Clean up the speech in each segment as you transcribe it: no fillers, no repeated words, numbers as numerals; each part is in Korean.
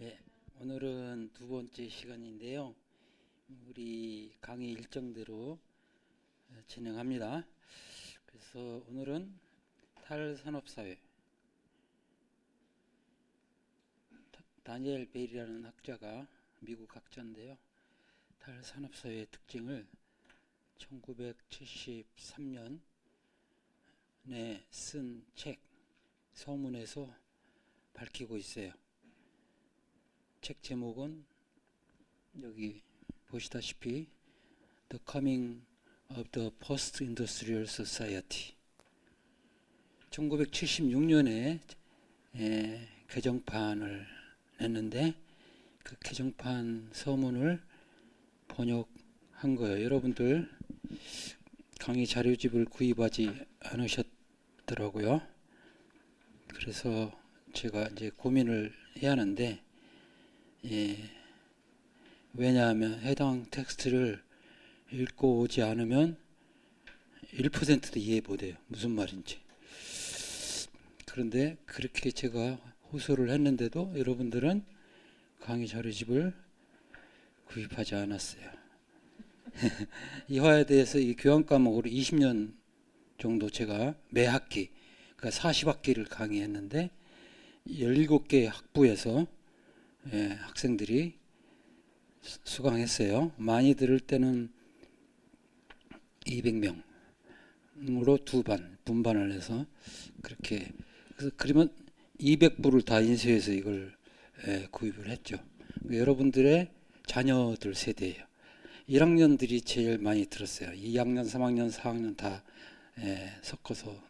예, 오늘은 두 번째 시간인데요. 우리 강의 일정대로 진행합니다. 그래서 오늘은 탈산업사회, 다니엘 베일이라는 학자가 미국 학자인데요. 탈산업사회의 특징을 1973년에 쓴 책 서문에서 밝히고 있어요. 책 제목은 여기 보시다시피 The Coming of the Post-Industrial Society. 1976년에 개정판을 냈는데 그 개정판 서문을 번역한 거예요. 여러분들 강의 자료집을 구입하지 않으셨더라고요. 그래서 제가 이제 고민을 해야 하는데 왜냐하면 해당 텍스트를 읽고 오지 않으면 1%도 이해 못해요. 무슨 말인지. 그런데 그렇게 제가 호소를 했는데도 여러분들은 강의 자료집을 구입하지 않았어요. 이화에 대해서 이 교양 과목으로 20년 정도 제가 매 학기, 그러니까 40학기를 강의했는데 17개 학부에서 학생들이 수강했어요. 많이 들을 때는 200명으로 두 반, 분반을 해서 그렇게 그래서 그러면 200부를 다 인쇄해서 이걸 구입을 했죠. 여러분들의 자녀들 세대예요. 1학년들이 제일 많이 들었어요. 2학년, 3학년, 4학년 다 섞어서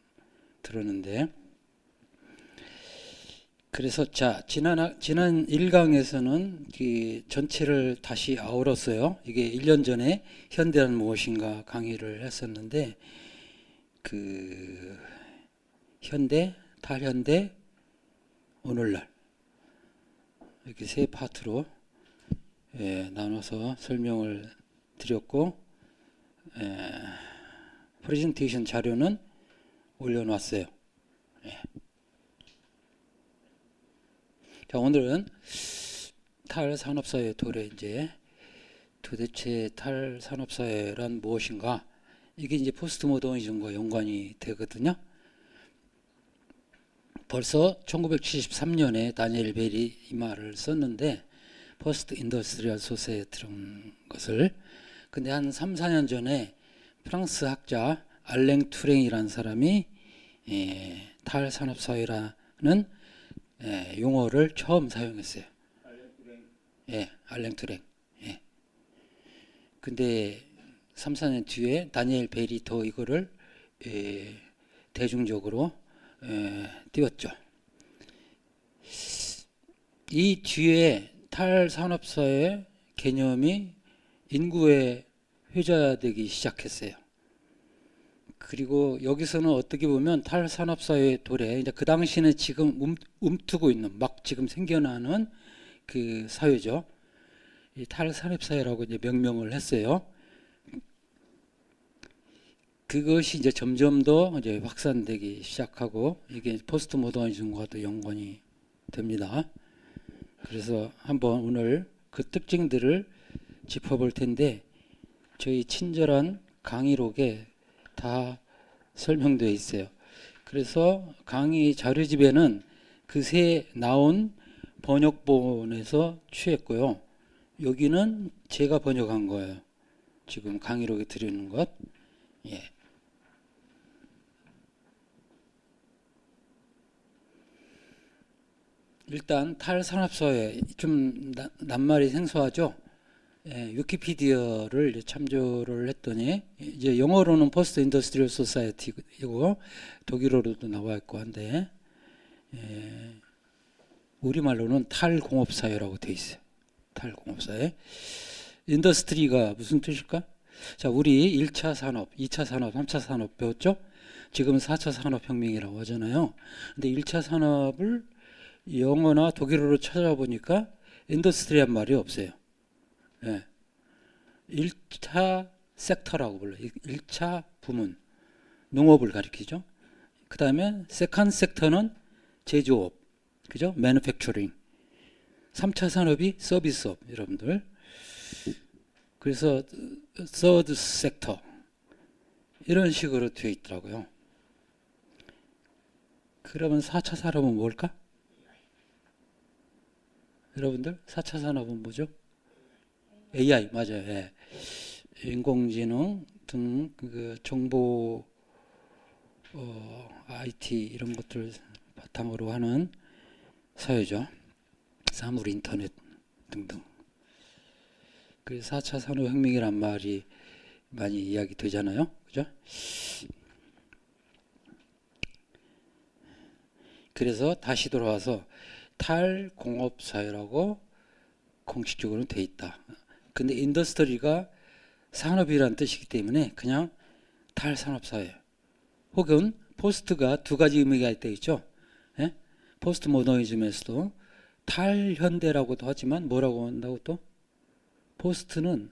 들었는데 그래서 자 지난 1강에서는 그 전체를 다시 아울렀어요. 이게 1년 전에 현대란 무엇인가 강의를 했었는데 그 현대, 탈현대, 오늘날 이렇게 세 파트로 나눠서 설명을 드렸고 프레젠테이션 자료는 올려놨어요. 자, 오늘은 탈산업사회 도래 이제 도대체 탈산업사회란 무엇인가? 이게 이제 포스트 모더니즘과 연관이 되거든요. 벌써 1973년에 다니엘 벨이 이 말을 썼는데 포스트 인더스트리얼 소사이어티라는 것을 근데 한 3, 4년 전에 프랑스 학자 알랭 투랭이라는 사람이 탈산업사회라는 용어를 처음 사용했어요. 알랭 투랭. 근데 3, 4년 뒤에 다니엘 벨이 더 이거를 대중적으로 띄웠죠. 이 뒤에 탈산업사회 개념이 인구에 회자되기 시작했어요. 그리고 여기서는 어떻게 보면 탈산업사회 도래, 이제 그 당시는 지금 움트고 있는, 막 지금 생겨나는 그 사회죠. 이 탈산업사회라고 이제 명명을 했어요. 그것이 이제 점점 더 이제 확산되기 시작하고 이게 포스트 모더니즘과도 연관이 됩니다. 그래서 한번 오늘 그 특징들을 짚어볼 텐데 저희 친절한 강의록에 다 설명되어 있어요. 그래서 강의 자료집에는 그새 나온 번역본에서 취했고요. 여기는 제가 번역한 거예요. 지금 강의록에 드리는 것. 일단 탈산업사회 좀 낱말이 생소하죠. 위키피디아를 참조를 했더니 이제 영어로는 포스트 인더스트리얼 소사이어티이고 독일어로도 나와 있고 한데 우리말로는 탈공업사회라고 돼 있어요. 탈공업사회. 인더스트리가 무슨 뜻일까? 자, 우리 1차 산업, 2차 산업, 3차 산업 배웠죠? 지금 4차 산업혁명이라고 하잖아요. 근데 1차 산업을 영어나 독일어로 찾아보니까 인더스트리한 말이 없어요. 1차 섹터라고 불러요. 1차 부문, 농업을 가리키죠. 그 다음에 세컨드 섹터는 제조업, 그죠? 매니팩처링. 3차 산업이 서비스업 여러분들. 그래서 third sector 이런 식으로 되어 있더라고요. 그러면 4차 산업은 뭘까? 여러분들 4차 산업은 뭐죠? AI 맞아요. 예. 인공지능 등 그 정보 IT 이런 것들 바탕으로 하는 사회죠. 사물 인터넷 등등. 그래서 4차 산업혁명이란 말이 많이 이야기 되잖아요. 그죠? 그래서 다시 돌아와서 탈공업사회라고 공식적으로는 돼 있다. 근데 인더스트리가 산업이라는 뜻이기 때문에 그냥 탈산업사회 혹은 포스트가 두 가지 의미가 되어 있죠. 예? 포스트 모더니즘에서도 탈현대라고도 하지만 뭐라고 한다고 또? 포스트는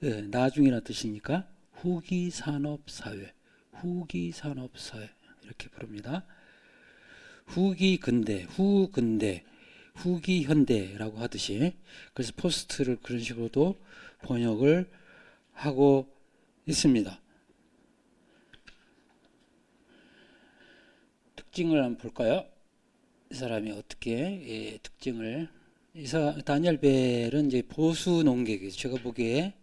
예, 나중이라는 뜻이니까 후기산업사회, 후기산업사회 이렇게 부릅니다. 후기근대, 후근대, 후기현대라고 하듯이 그래서 포스트를 그런 식으로도 번역을 하고 있습니다. 특징을 한번 볼까요? 이 사람이 어떻게 특징을 다니엘 벨은 이제 보수 농객이에요. 제가 보기에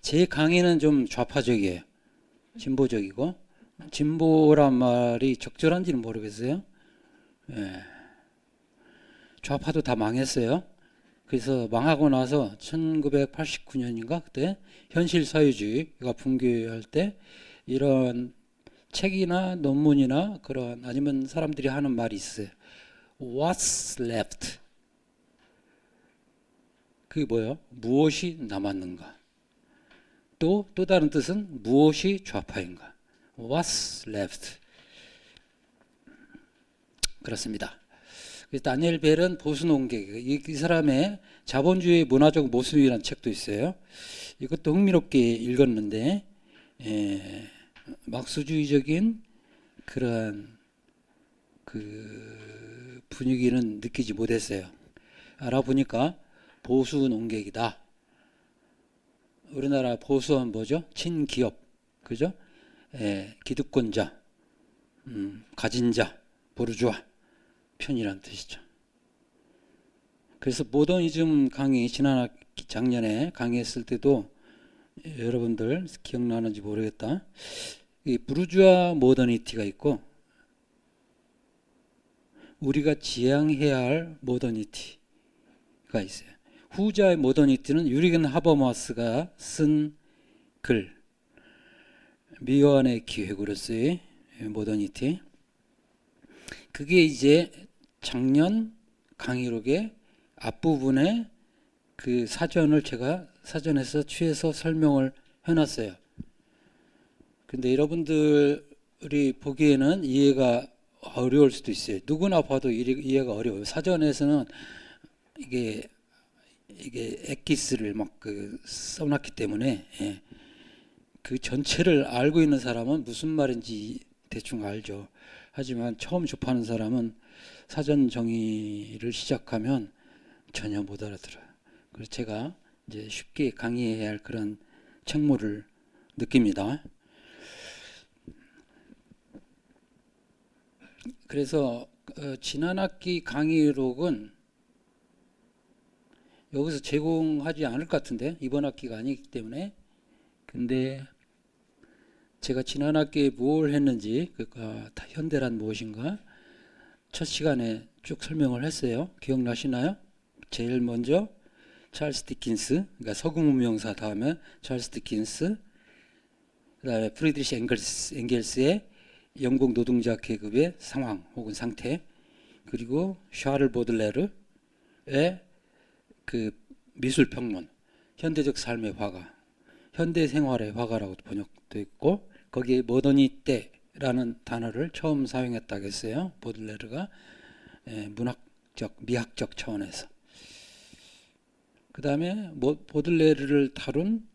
제 강의는 좀 좌파적이에요. 진보적이고 진보란 말이 적절한지는 모르겠어요. 좌파도 다 망했어요. 그래서 망하고 나서 1989년인가 그때 현실사회주의가 붕괴할 때 이런 책이나 논문이나 그런 아니면 사람들이 하는 말이 있어요. What's left? 그게 뭐예요? 무엇이 남았는가? 또 다른 뜻은 무엇이 좌파인가? What's left? 그렇습니다. 다니엘 벨은 보수 농객, 이 사람의 자본주의 문화적 모습이라는 책도 있어요. 이것도 흥미롭게 읽었는데 막수주의적인 그런 그 분위기는 느끼지 못했어요. 알아보니까 보수 농객이다. 우리나라 보수는 뭐죠? 친기업, 그죠? 기득권자, 가진 자, 보르주아 편이란 뜻이죠. 그래서 모더니즘 강의 작년에 강의했을 때도 여러분들 기억나는지 모르겠다. 이 부르주아 모더니티가 있고 우리가 지향해야 할 모더니티가 있어요. 후자의 모더니티는 유리겐 하버마스가 쓴 글, 미완의 기획으로서의 모더니티. 그게 이제 작년 강의록의 앞부분에 그 사전을 제가 사전에서 취해서 설명을 해놨어요. 근데 여러분들이 보기에는 이해가 어려울 수도 있어요. 누구나 봐도 이해가 어려워요. 사전에서는 이게 엑기스를 막 써놨기 때문에 그 전체를 알고 있는 사람은 무슨 말인지 대충 알죠. 하지만 처음 접하는 사람은 사전 정의를 시작하면 전혀 못 알아들어요. 그래서 제가 이제 쉽게 강의해야 할 그런 책무를 느낍니다. 그래서 지난 학기 강의록은 여기서 제공하지 않을 것 같은데 이번 학기가 아니기 때문에. 근데 제가 지난 학기에 뭘 했는지 현대란 무엇인가 첫 시간에 쭉 설명을 했어요. 기억나시나요? 제일 먼저 찰스 디킨스, 그러니까 서구문명사 다음에 찰스 디킨스, 그 다음에 프리드리시 엥겔스의 영국 노동자 계급의 상황 혹은 상태, 그리고 샤를 보들레르의 그 미술평론, 현대적 삶의 화가, 현대 생활의 화가라고 번역되어 있고 거기에 모더니때라는 단어를 처음 사용했다고 했어요. 보들레르가 문학적, 미학적 차원에서. 그 다음에 보들레르를 다룬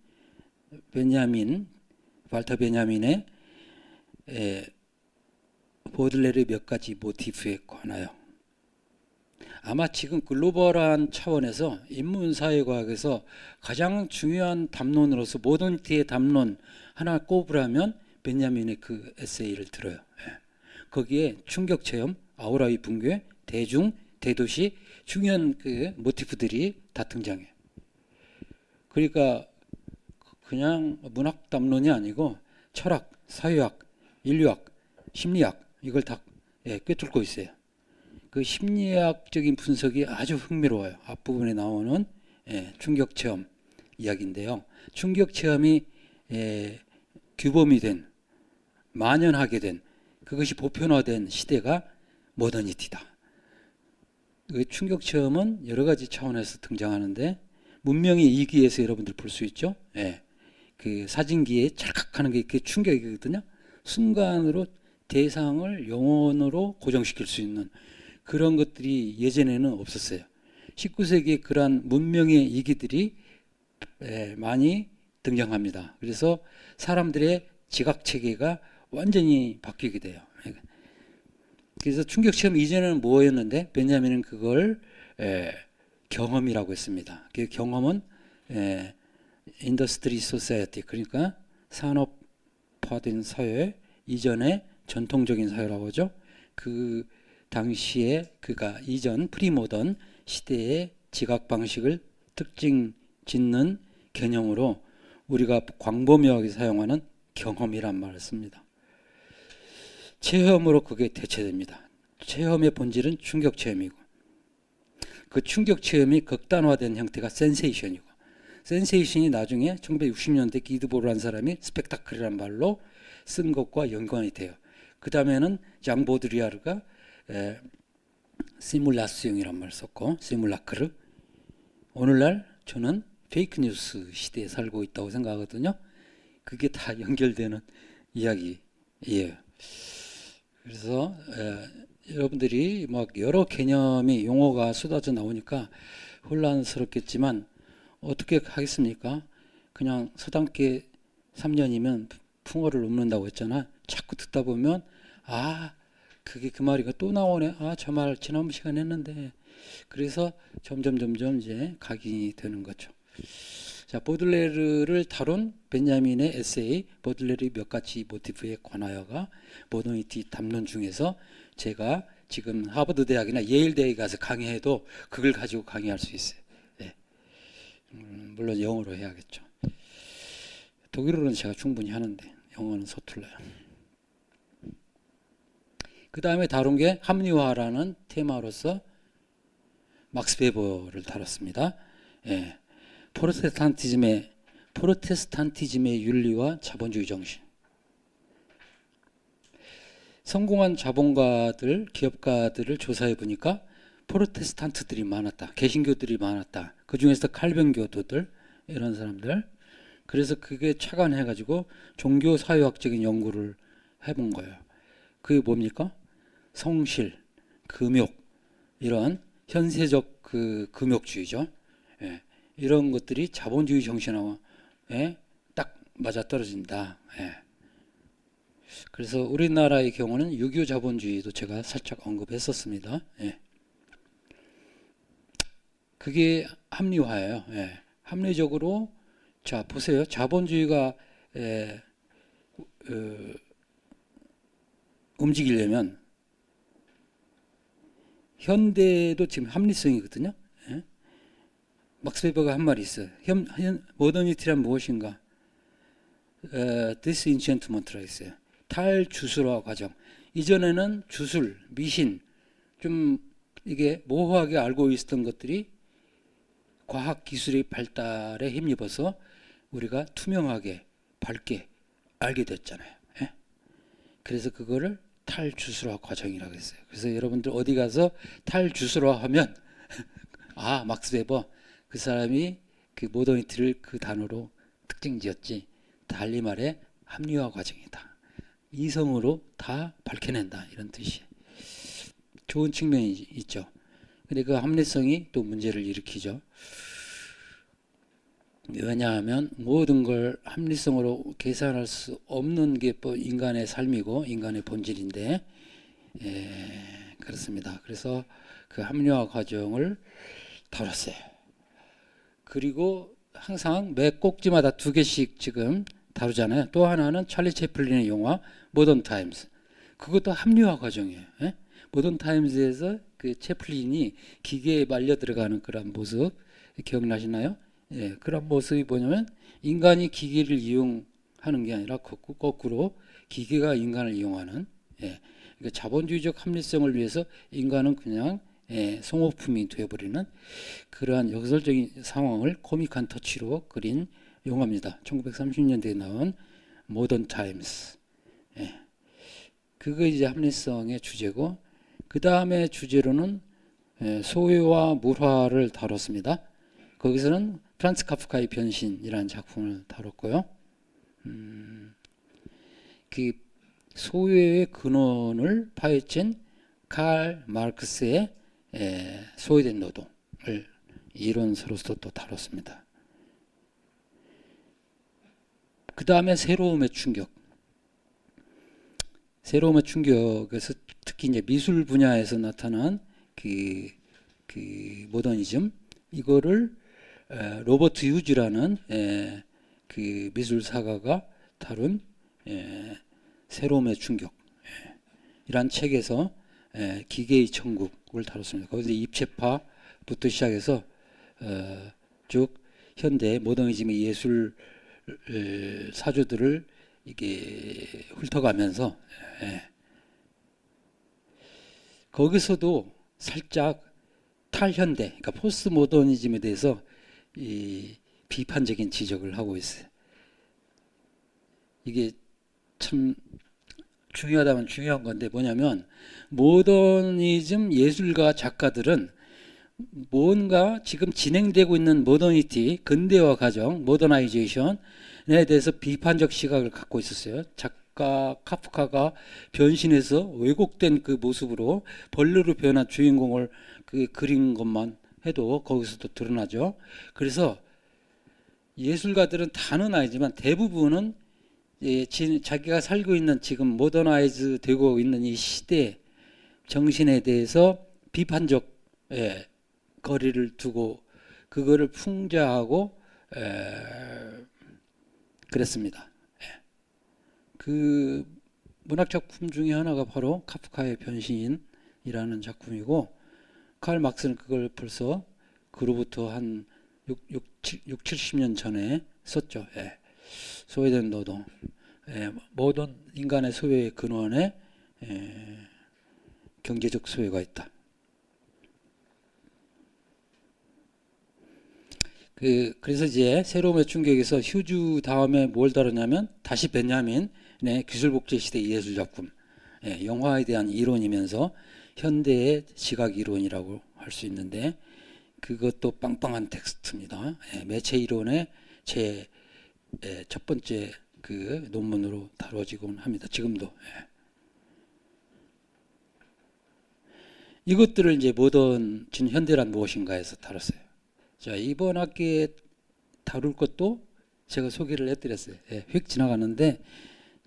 발터 베냐민의 보들레르의 몇 가지 모티프에 관하여 아마 지금 글로벌한 차원에서 인문사회과학에서 가장 중요한 담론으로서 모더니티의 담론 하나 꼽으라면 베냐민의 그 에세이를 들어요. 예. 거기에 충격체험, 아우라의 붕괴, 대중, 대도시 중요한 그 모티프들이 다 등장해요. 그러니까 그냥 문학 담론이 아니고 철학, 사회학, 인류학, 심리학 이걸 다 꿰뚫고 있어요. 그 심리학적인 분석이 아주 흥미로워요. 앞부분에 나오는 충격체험 이야기인데요. 충격체험이 규범이 된, 만연하게 된, 그것이 보편화된 시대가 모더니티다. 그 충격체험은 여러 가지 차원에서 등장하는데 문명의 이기에서 여러분들 볼 수 있죠. 그 사진기에 찰칵하는 게 그게 충격이거든요. 순간으로 대상을 영혼으로 고정시킬 수 있는 그런 것들이 예전에는 없었어요. 19세기에 그러한 문명의 이기들이 많이 등장합니다. 그래서 사람들의 지각 체계가 완전히 바뀌게 돼요. 그래서 충격체험 이전에는 뭐였는데 베냐민은 그걸 경험이라고 했습니다. 그 경험은 인더스트리 소사이어티 그러니까 산업화된 사회 이전의 전통적인 사회라고 하죠. 그 당시에 그가 이전 프리모던 시대의 지각 방식을 특징 짓는 개념으로 우리가 광범위하게 사용하는 경험이란 말을 씁니다. 체험으로 그게 대체됩니다. 체험의 본질은 충격 체험이고 그 충격 체험이 극단화된 형태가 센세이션이고 센세이션이 나중에 1960년대 기드보르라는 사람이 스펙타클이라는 말로 쓴 것과 연관이 돼요. 그 다음에는 장 보드리아르가 시뮬라스용이란 말을 썼고 시뮬라크르. 오늘날 저는 페이크 뉴스 시대에 살고 있다고 생각하거든요. 그게 다 연결되는 이야기예요. 그래서 여러분들이 막 여러 개념이 용어가 쏟아져 나오니까 혼란스럽겠지만 어떻게 하겠습니까? 그냥 서당계 3년이면 풍어를 읊는다고 했잖아. 자꾸 듣다 보면 아 그게 그 말이가 또 나오네. 아 저 말 지난번 시간에 했는데. 그래서 점점 이제 각인이 되는 거죠. 자, 보들레르를 다룬 베냐민의 에세이 보들레르의 몇 가지 모티프에 관하여가 모더니티 담론 중에서 제가 지금 하버드 대학이나 예일 대학에 가서 강의해도 그걸 가지고 강의할 수 있어요. 네. 물론 영어로 해야겠죠. 독일어는 제가 충분히 하는데 영어는 서툴러요. 그 다음에 다룬 게 합리화라는 테마로서 막스 베버를 다뤘습니다. 프로테스탄티즘의 윤리와 자본주의 정신. 성공한 자본가들, 기업가들을 조사해 보니까 프로테스탄트들이 많았다. 개신교들이 많았다. 그 중에서 칼뱅교도들 이런 사람들. 그래서 그게 착안해 가지고 종교 사회학적인 연구를 해본 거예요. 그게 뭡니까? 성실, 금욕 이런 현세적 그 금욕주의죠. 이런 것들이 자본주의 정신하고 딱 맞아떨어진다. 그래서 우리나라의 경우는 유교 자본주의도 제가 살짝 언급했었습니다. 그게 합리화예요. 합리적으로 자 보세요. 자본주의가 움직이려면 현대도 지금 합리성이거든요. 막스 베버가 한 말이 있어요. 모더니티란 무엇인가? 디스인챈트먼트라 있어요. 탈주술화 과정. 이전에는 주술, 미신, 좀 이게 모호하게 알고 있었던 것들이 과학 기술의 발달에 힘입어서 우리가 투명하게 밝게 알게 됐잖아요. 그래서 그거를 탈주술화 과정이라고 했어요. 그래서 여러분들 어디 가서 탈주술화 하면 아 막스 베버 그 사람이 그 모더니티를 그 단어로 특징 지었지. 달리 말해 합리화 과정이다. 이성으로 다 밝혀낸다 이런 뜻이에요. 좋은 측면이 있죠. 근데 그 합리성이 또 문제를 일으키죠. 왜냐하면 모든 걸 합리성으로 계산할 수 없는 게 인간의 삶이고 인간의 본질인데 그렇습니다. 그래서 그 합리화 과정을 다뤘어요. 그리고 항상 매 꼭지마다 두 개씩 지금 다루잖아요. 또 하나는 찰리 채플린의 영화 모던 타임스. 그것도 합리화 과정이에요. 예? 모던 타임즈에서 그 채플린이 기계에 말려 들어가는 그런 모습 기억나시나요? 예, 그런 모습이 뭐냐면 인간이 기계를 이용하는 게 아니라 거꾸로 기계가 인간을 이용하는, 예, 그러니까 자본주의적 합리성을 위해서 인간은 그냥 소모품이 되어버리는 그러한 역설적인 상황을 코믹한 터치로 그린 영화입니다. 1930년대에 나온 모던 타임스. 예. 그거 이제 합리성의 주제고, 그 다음에 주제로는 소유와 물화를 다뤘습니다. 거기서는 프란츠 카프카의 변신이라는 작품을 다뤘고요. 그 소유의 근원을 파헤친 칼 마르크스의 소유된 노동을 이론서로서 또 다뤘습니다. 그 다음에 새로움의 충격. 새로움의 충격에서 특히 이제 미술 분야에서 나타난 그 모더니즘, 이거를 로버트 휴즈라는 그 미술사가가 다룬 새로움의 충격 이란 책에서 기계의 천국을 다뤘습니다. 거기서 입체파부터 시작해서 쭉 현대 모더니즘의 예술 사주들을 이게 훑어가면서 거기서도 살짝 탈현대, 그러니까 포스트 모더니즘에 대해서 이 비판적인 지적을 하고 있어요. 이게 참 중요하다면 중요한 건데 뭐냐면 모더니즘 예술가 작가들은 뭔가 지금 진행되고 있는 모더니티, 근대화 과정, 모더나이제이션에 대해서 비판적 시각을 갖고 있었어요. 작가 카프카가 변신해서 왜곡된 그 모습으로 벌레로 변한 주인공을 그린 것만 해도 거기서도 드러나죠. 그래서 예술가들은 다는 아니지만 대부분은 자기가 살고 있는 지금 모더나이즈 되고 있는 이 시대 정신에 대해서 비판적 거리를 두고 그거를 풍자하고 그랬습니다. 그 문학 작품 중에 하나가 바로 카프카의 변신이라는 작품이고, 칼 막스는 그걸 벌써 그로부터 한 70년 전에 썼죠. 소외된 노동, 모든 인간의 소외의 근원에 경제적 소외가 있다. 그래서 이제 새로움의 충격에서 휴즈 다음에 뭘 다루냐면 다시 베냐민의 기술복제 시대 예술 작품, 영화에 대한 이론이면서 현대의 시각 이론이라고 할 수 있는데 그것도 빵빵한 텍스트입니다. 매체 이론의 제 첫 번째 그 논문으로 다뤄지곤 합니다. 지금도. 이것들을 이제 모던 현대란 무엇인가에서 다뤘어요. 자, 이번 학기에 다룰 것도 제가 소개를 해드렸어요. 휙 지나가는데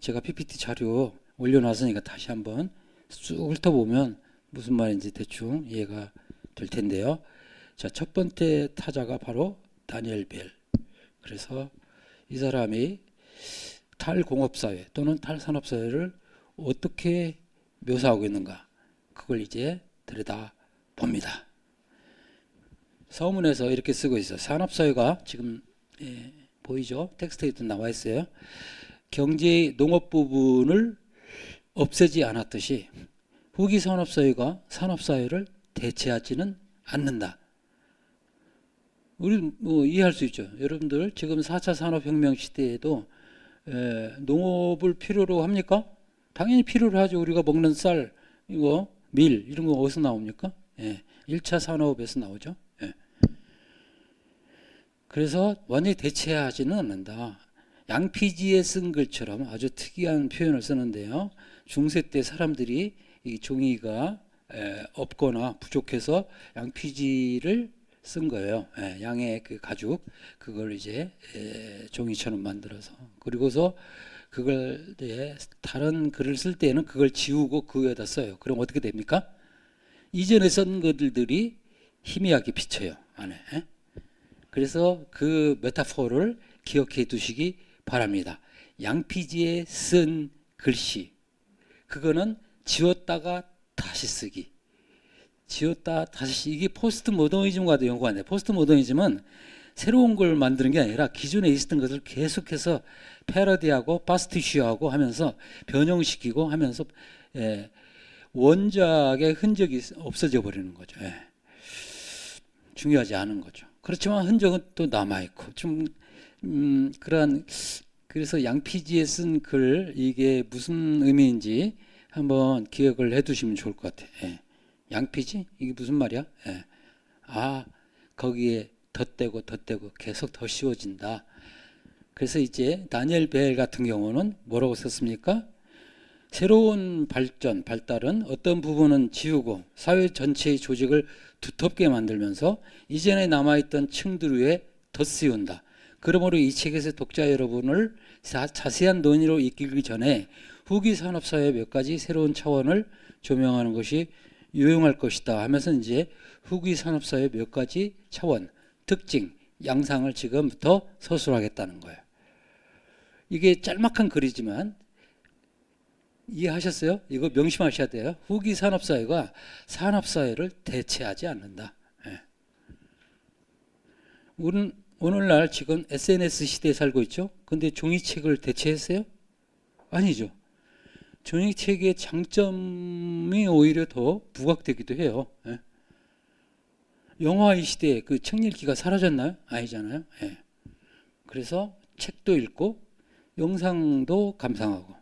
제가 PPT 자료 올려놨으니까 다시 한번 쭉 훑어보면 무슨 말인지 대충 이해가 될 텐데요. 자, 첫 번째 타자가 바로 다니엘 벨. 그래서 이 사람이 탈공업사회 또는 탈산업사회를 어떻게 묘사하고 있는가, 그걸 이제 들여다 봅니다. 서문에서 이렇게 쓰고 있어요. 산업사회가 지금 보이죠? 텍스트에도 나와 있어요. 경제의 농업 부분을 없애지 않았듯이 후기 산업사회가 산업사회를 대체하지는 않는다. 우리 뭐 이해할 수 있죠. 여러분들 지금 4차 산업혁명 시대에도 농업을 필요로 합니까? 당연히 필요로 하죠. 우리가 먹는 쌀, 이거 밀 이런 거 어디서 나옵니까? 1차 산업에서 나오죠. 그래서 완전히 대체하지는 않는다. 양피지에 쓴 글처럼 아주 특이한 표현을 쓰는데요. 중세 때 사람들이 이 종이가 없거나 부족해서 양피지를 쓴 거예요. 양의 그 가죽, 그걸 이제 종이처럼 만들어서, 그리고서 그걸 다른 글을 쓸 때는 그걸 지우고 그 위에다 써요. 그럼 어떻게 됩니까? 이전에 쓴 것들이 희미하게 비쳐요, 안에. 그래서 그 메타포를 기억해 두시기 바랍니다. 양피지에 쓴 글씨, 그거는 지웠다가 다시 쓰기. 지웠다 다시 쓰기. 이게 포스트 모더니즘과도 연관돼요. 포스트 모더니즘은 새로운 걸 만드는 게 아니라 기존에 있었던 것을 계속해서 패러디하고 파스티쉬하고 하면서 변형시키고 하면서 원작의 흔적이 없어져 버리는 거죠. 중요하지 않은 거죠. 그렇지만 흔적은 또 남아있고 좀 그러한, 그래서 양피지에 쓴 글, 이게 무슨 의미인지 한번 기억을 해 두시면 좋을 것 같아요. 양피지? 이게 무슨 말이야? 아, 거기에 덧대고 계속 더 씌워진다. 그래서 이제 다니엘 벨 같은 경우는 뭐라고 썼습니까? 새로운 발달은 어떤 부분은 지우고 사회 전체의 조직을 두텁게 만들면서 이전에 남아있던 층들 위에 덧씌운다. 그러므로 이 책에서 독자 여러분을 자세한 논의로 이끌기 전에 후기 산업사회의 몇 가지 새로운 차원을 조명하는 것이 유용할 것이다 하면서 이제 후기 산업사회의 몇 가지 차원, 특징, 양상을 지금부터 서술하겠다는 거예요. 이게 짤막한 글이지만 이해하셨어요? 이거 명심하셔야 돼요. 후기 산업사회가 산업사회를 대체하지 않는다. 우리는 오늘날 지금 SNS 시대에 살고 있죠. 근데 종이책을 대체했어요? 아니죠. 종이책의 장점이 오히려 더 부각되기도 해요. 영화의 시대에 그 책 읽기가 사라졌나요? 아니잖아요. 그래서 책도 읽고 영상도 감상하고,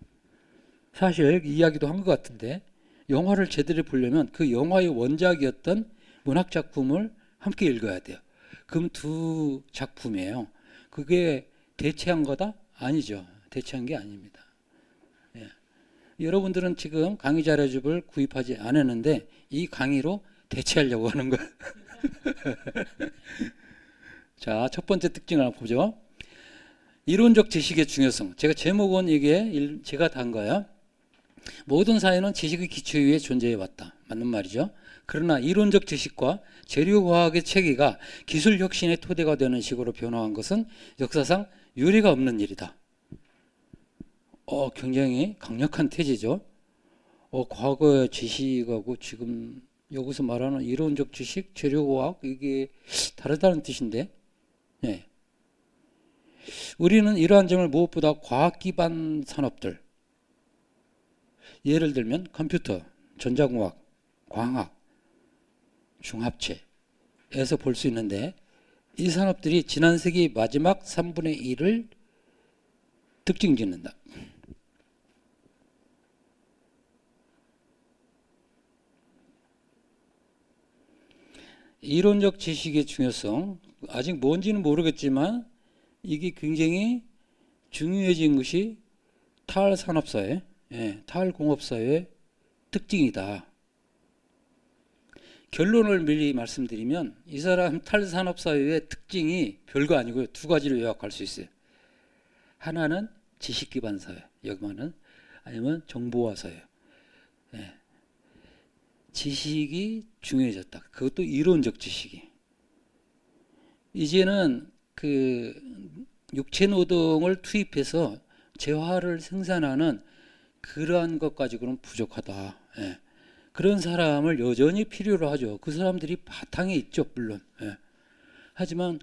사실 이야기도 한 것 같은데 영화를 제대로 보려면 그 영화의 원작이었던 문학작품을 함께 읽어야 돼요. 그럼 두 작품이에요. 그게 대체한 거다? 아니죠. 대체한 게 아닙니다. 여러분들은 지금 강의 자료집을 구입하지 않았는데 이 강의로 대체하려고 하는 거예요. 자, 첫 번째 특징을 한번 보죠. 이론적 지식의 중요성. 제가 제목은 이게 제가 단 거예요. 모든 사회는 지식의 기초 위에 존재해 왔다. 맞는 말이죠. 그러나 이론적 지식과 재료과학의 체계가 기술 혁신의 토대가 되는 식으로 변화한 것은 역사상 유례가 없는 일이다. 굉장히 강력한 태지죠. 과거의 지식하고 지금 여기서 말하는 이론적 지식, 재료과학, 이게 다르다는 뜻인데, 우리는 이러한 점을 무엇보다 과학 기반 산업들, 예를 들면 컴퓨터, 전자공학, 광학, 중합체에서 볼 수 있는데, 이 산업들이 지난 세기 마지막 3분의 1을 특징 짓는다. 이론적 지식의 중요성, 아직 뭔지는 모르겠지만 이게 굉장히 중요해진 것이 탈산업사회, 탈공업사회의 특징이다. 결론을 미리 말씀드리면 이 사람 탈산업사회의 특징이 별거 아니고요. 두 가지로 요약할 수 있어요. 하나는 지식기반 사회, 여기만은, 아니면 정보화 사회. 지식이 중요해졌다. 그것도 이론적 지식이. 이제는 그 육체 노동을 투입해서 재화를 생산하는 그러한 것 가지고는 부족하다. 그런 사람을 여전히 필요로 하죠. 그 사람들이 바탕에 있죠, 물론. 하지만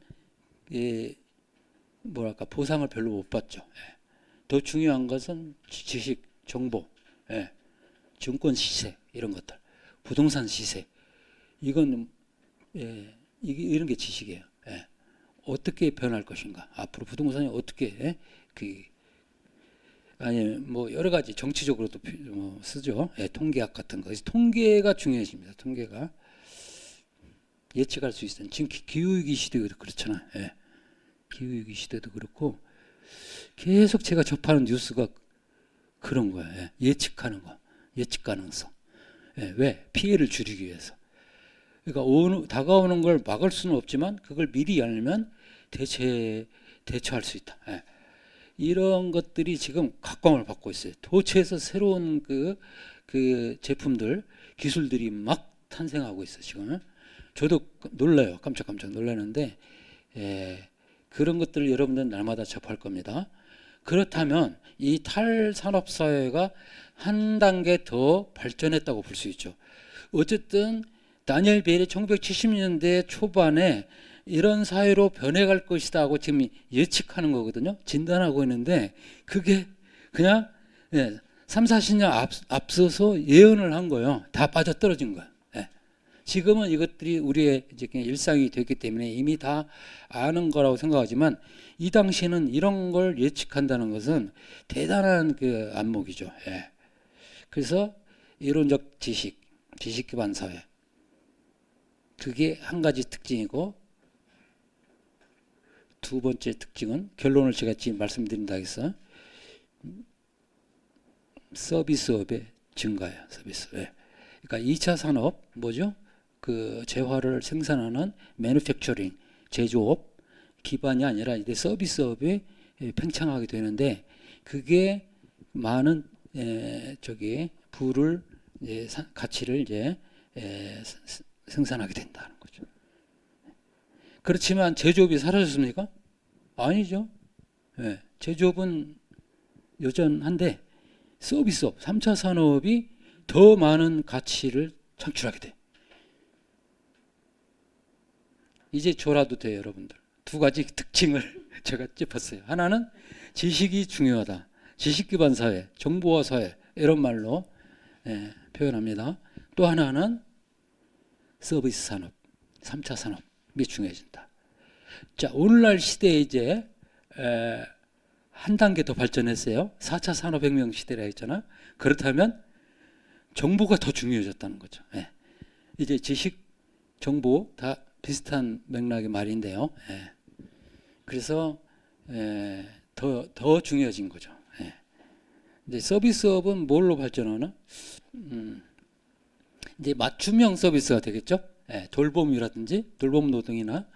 뭐랄까 보상을 별로 못 받죠. 더 중요한 것은 지식, 정보, 증권 시세 이런 것들, 부동산 시세. 이건 이런 게 지식이에요. 어떻게 변할 것인가? 앞으로 부동산이 어떻게 아니 뭐 여러 가지 정치적으로도 쓰죠. 통계학 같은 거. 그래서 통계가 중요해집니다. 통계가 예측할 수 있어요. 지금 기후위기 시대도 그렇잖아요. 기후위기 시대도 그렇고 계속 제가 접하는 뉴스가 그런 거예요. 예측하는 거, 예측 가능성. 왜? 피해를 줄이기 위해서. 그러니까 다가오는 걸 막을 수는 없지만 그걸 미리 알면 대처할 수 있다. 이런 것들이 지금 각광을 받고 있어요. 도처에서 새로운 그 제품들, 기술들이 막 탄생하고 있어요, 지금. 저도 놀라요. 깜짝깜짝 놀라는데, 그런 것들을 여러분들은 날마다 접할 겁니다. 그렇다면 이 탈산업사회가 한 단계 더 발전했다고 볼 수 있죠. 어쨌든 다니엘 벨이 1970년대 초반에 이런 사회로 변해갈 것이다 하고 지금 예측하는 거거든요. 진단하고 있는데 그게 그냥 3, 40년 앞서서 예언을 한 거예요. 다 빠져떨어진 거예요. 지금은 이것들이 우리의 이제 그냥 일상이 됐기 때문에 이미 다 아는 거라고 생각하지만 이 당시에는 이런 걸 예측한다는 것은 대단한 그 안목이죠. 그래서 이론적 지식 기반 사회. 그게 한 가지 특징이고 두 번째 특징은 결론을 제가 지금 말씀드린다 해서 서비스업의 증가예요. 서비스업. 그러니까 2차 산업 뭐죠? 그 재화를 생산하는 매뉴팩처링 제조업 기반이 아니라 이제 서비스업이 팽창하게 되는데 그게 많은 부를 가치를 이제 생산하게 된다는 거죠. 그렇지만 제조업이 사라졌습니까? 아니죠. 제조업은 여전한데 서비스업 3차 산업이 더 많은 가치를 창출하게 돼. 이제 졸아도 돼요, 여러분들. 두 가지 특징을 제가 짚었어요. 하나는 지식이 중요하다. 지식 기반 사회, 정보화 사회 이런 말로 표현합니다. 또 하나는 서비스 산업, 3차 산업이 중요해진다. 자, 오늘날 시대에 이제 한 단계 더 발전했어요. 4차 산업혁명 시대라 했잖아. 그렇다면 정보가 더 중요해졌다는 거죠. 이제 지식, 정보 다 비슷한 맥락의 말인데요. 그래서 더 중요해진 거죠. 이제 서비스업은 뭘로 발전하나? 이제 맞춤형 서비스가 되겠죠. 돌봄이라든지 돌봄 노동이나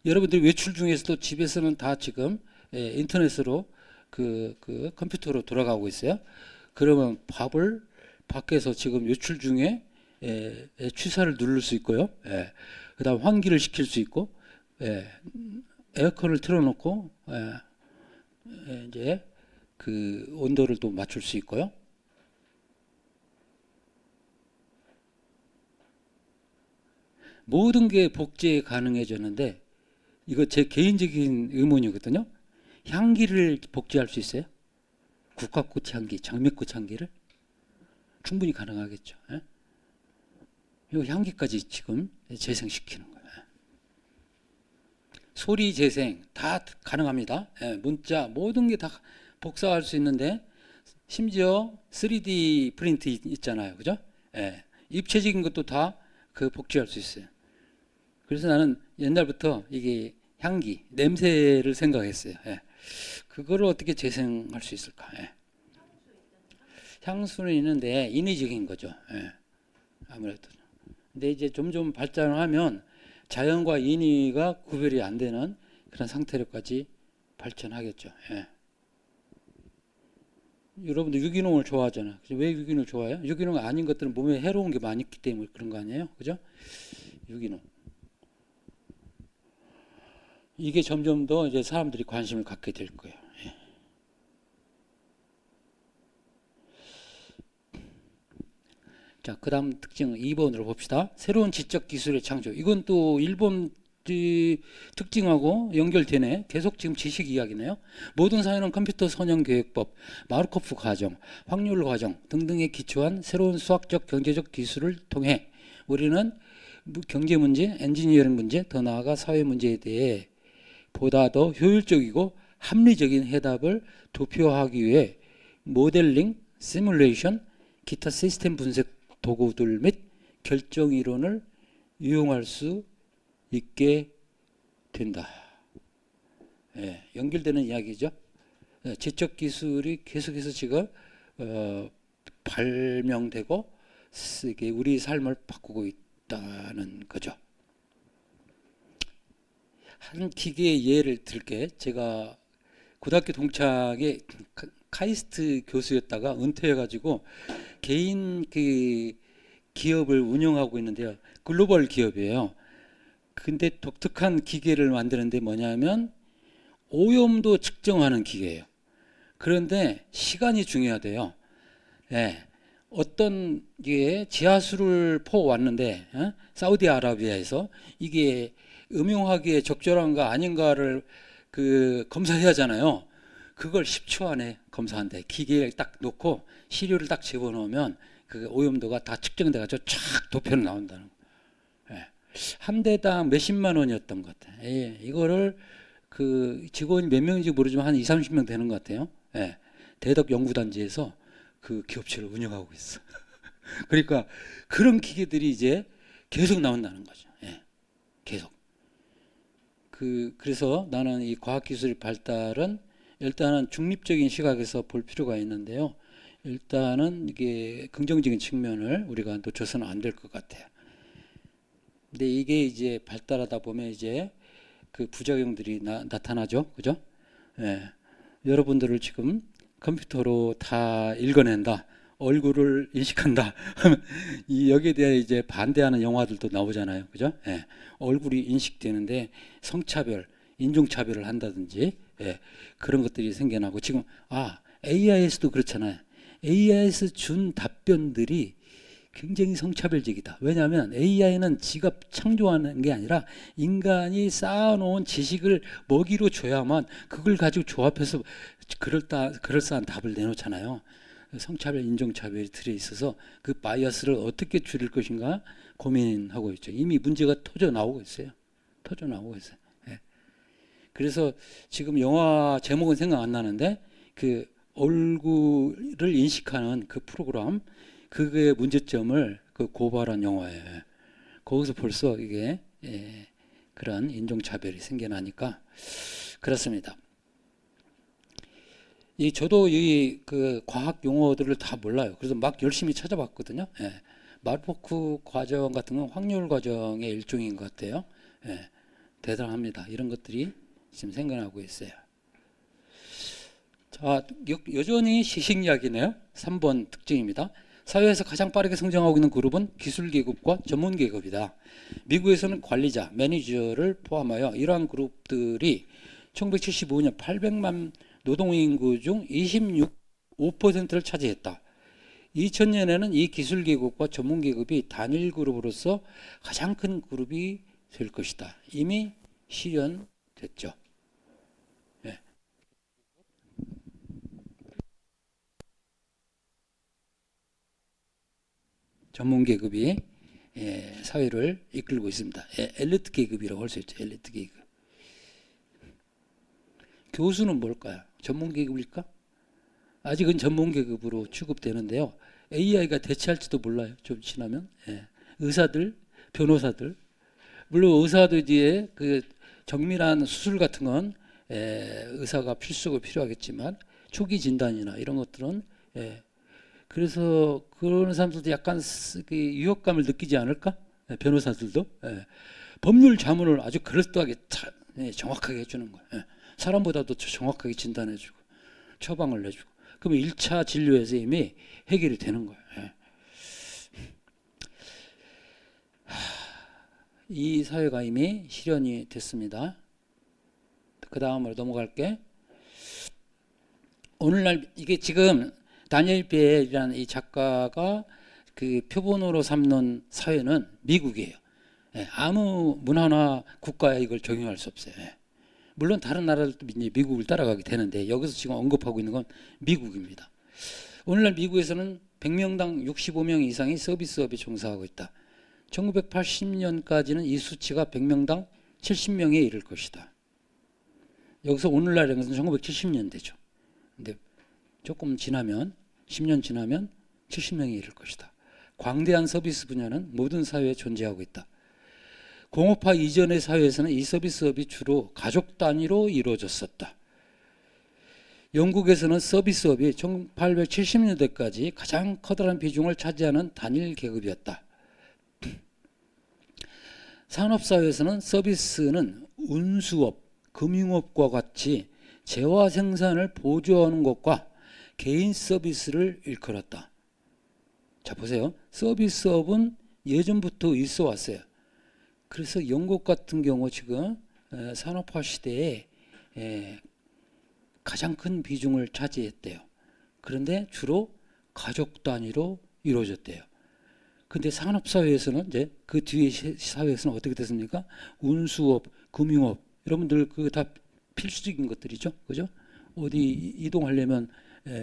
여러분들 외출 중에서도 집에서는 다 지금 인터넷으로 그 컴퓨터로 돌아가고 있어요. 그러면 밥을 밖에서 지금 외출 중에 취사를 누를 수 있고요. 그다음 환기를 시킬 수 있고, 에어컨을 틀어놓고 이제 그 온도를 또 맞출 수 있고요. 모든 게 복제 가능해졌는데 이거 제 개인적인 의문이거든요. 향기를 복제할 수 있어요? 국화꽃 향기, 장미꽃 향기를 충분히 가능하겠죠. 이 향기까지 지금 재생시키는 거예요. 소리 재생 다 가능합니다. 문자 모든 게 다 복사할 수 있는데 심지어 3D 프린트 있잖아요, 그죠? 입체적인 것도 다 그 복제할 수 있어요. 그래서 나는 옛날부터 이게 향기, 냄새를 생각했어요. 그거를 어떻게 재생할 수 있을까? 향수는 있는데 인위적인 거죠. 아무래도. 근데 이제 점점 발전을 하면 자연과 인위가 구별이 안 되는 그런 상태로까지 발전하겠죠. 여러분들 유기농을 좋아하잖아. 왜 유기농을 좋아해요? 유기농 아닌 것들은 몸에 해로운 게 많이 있기 때문에 그런 거 아니에요? 그죠? 유기농. 이게 점점 더 이제 사람들이 관심을 갖게 될 거예요. 자, 그 다음 특징 2번으로 봅시다. 새로운 지적 기술의 창조. 이건 또 일본 특징하고 연결되네. 계속 지금 지식 이야기네요. 모든 사회는 컴퓨터 선형 교육법, 마르코프 과정, 확률 과정 등등에 기초한 새로운 수학적 경제적 기술을 통해 우리는 경제 문제, 엔지니어링 문제, 더 나아가 사회 문제에 대해 보다 더 효율적이고 합리적인 해답을 도표하기 위해 모델링, 시뮬레이션, 기타 시스템 분석 도구들 및 결정 이론을 이용할 수 있게 된다. 연결되는 이야기죠. 지적 기술이 계속해서 지금 발명되고 우리 삶을 바꾸고 있다는 거죠. 한 기계의 예를 들게 제가 고등학교 동창이 카이스트 교수였다가 은퇴해가지고 개인 그 기업을 운영하고 있는데요. 글로벌 기업이에요. 근데 독특한 기계를 만드는데 뭐냐면 오염도 측정하는 기계예요. 그런데 시간이 중요하대요. 예. 어떤 게 지하수를 퍼 왔는데 사우디아라비아에서 이게 음용하기에 적절한가 아닌가를 그 검사해야 하잖아요. 그걸 10초 안에 검사한대. 기계에 딱 놓고 시료를 딱 집어넣으면 그 오염도가 다 측정돼가지고 쫙 도표로 나온다는 거. 예. 한 대당 몇십만 원이었던 것 같아요. 예. 이거를 그 직원이 몇 명인지 모르지만 한 2, 30명 되는 것 같아요. 예. 대덕 연구단지에서 그 기업체를 운영하고 있어. 그러니까 그런 기계들이 이제 계속 나온다는 거죠. 예. 계속. 그래서 나는 이 과학기술 발달은 일단은 중립적인 시각에서 볼 필요가 있는데요. 일단은 이게 긍정적인 측면을 우리가 놓쳐서는 안 될 것 같아요. 근데 이게 이제 발달하다 보면 이제 그 부작용들이 나타나죠. 그죠? 예. 여러분들을 지금 컴퓨터로 다 읽어낸다. 얼굴을 인식한다. 이 여기에 대해 이제 반대하는 영화들도 나오잖아요. 그죠? 예. 얼굴이 인식되는데 성차별, 인종차별을 한다든지 예. 그런 것들이 생겨나고 지금 AI에서도 그렇잖아요. AI에서 준 답변들이 굉장히 성차별적이다. 왜냐하면 AI는 지가 창조하는 게 아니라 인간이 쌓아놓은 지식을 먹이로 줘야만 그걸 가지고 조합해서 그럴싸한 답을 내놓잖아요. 성차별, 인종차별이 들어있어서 그 바이어스를 어떻게 줄일 것인가 고민하고 있죠. 이미 문제가 터져 나오고 있어요. 예. 그래서 지금 영화 제목은 생각 안 나는데 그 얼굴을 인식하는 그 프로그램 그게 문제점을 그 고발한 영화예요. 거기서 벌써 이게 그런 인종차별이 생겨나니까 그렇습니다. 저도 이 그 과학 용어들을 다 몰라요. 그래서 막 열심히 찾아봤거든요. 예. 마르코프 과정 같은 건 확률 과정의 일종인 것 같아요. 예. 대단합니다. 이런 것들이 지금 생겨나고 있어요. 자, 여전히 시식약이네요. 3번 특징입니다. 사회에서 가장 빠르게 성장하고 있는 그룹은 기술계급과 전문계급이다. 미국에서는 관리자, 매니저를 포함하여 이러한 그룹들이 1975년 800만 노동인구 중 26.5%를 차지했다. 2000년에는 이 기술계급과 전문계급이 단일 그룹으로서 가장 큰 그룹이 될 것이다. 이미 실현됐죠. 네. 전문계급이 사회를 이끌고 있습니다. 엘리트 계급이라고 할 수 있죠. 엘리트 계급. 교수는 뭘까요? 전문계급일까? 아직은 전문계급으로 취급되는데요. AI가 대체할지도 몰라요. 좀 지나면. 의사들, 변호사들. 물론 의사들 뒤에 그 정밀한 수술 같은 건 의사가 필수고 필요하겠지만 초기 진단이나 이런 것들은 그래서 그런 사람들도 약간 유혹감을 느끼지 않을까? 변호사들도 법률 자문을 아주 그럴듯하게 정확하게 해주는 거예요. 사람보다도 정확하게 진단해주고 처방을 내주고 그러면 1차 진료에서 이미 해결이 되는 거예요. 이 사회가 이미 실현이 됐습니다. 그 다음으로 넘어갈게. 오늘날 이게 지금 다니엘 벨이라는 이 작가가 그 표본으로 삼는 사회는 미국이에요. 아무 문화나 국가에 이걸 적용할 수 없어요. 물론 다른 나라들도 이제 미국을 따라가게 되는데 여기서 지금 언급하고 있는 건 미국입니다. 오늘날 미국에서는 100명당 65명 이상이 서비스업에 종사하고 있다. 1980년까지는 이 수치가 100명당 70명에 이를 것이다. 여기서 오늘날이라는 것은 1970년대죠. 근데 조금 지나면 10년 지나면 70명에 이를 것이다. 광대한 서비스 분야는 모든 사회에 존재하고 있다. 공업화 이전의 사회에서는 이 서비스업이 주로 가족 단위로 이루어졌었다. 영국에서는 서비스업이 1870년대까지 가장 커다란 비중을 차지하는 단일 계급이었다. 산업사회에서는 서비스는 운수업, 금융업과 같이 재화 생산을 보조하는 것과 개인 서비스를 일컬었다. 자, 보세요. 서비스업은 예전부터 있어 왔어요. 그래서 영국 같은 경우 지금 산업화 시대에 가장 큰 비중을 차지했대요. 그런데 주로 가족 단위로 이루어졌대요. 근데 산업사회에서는 이제 그 뒤에 사회에서는 어떻게 됐습니까? 운수업, 금융업, 여러분들 그거 다 필수적인 것들이죠. 그죠? 어디 이동하려면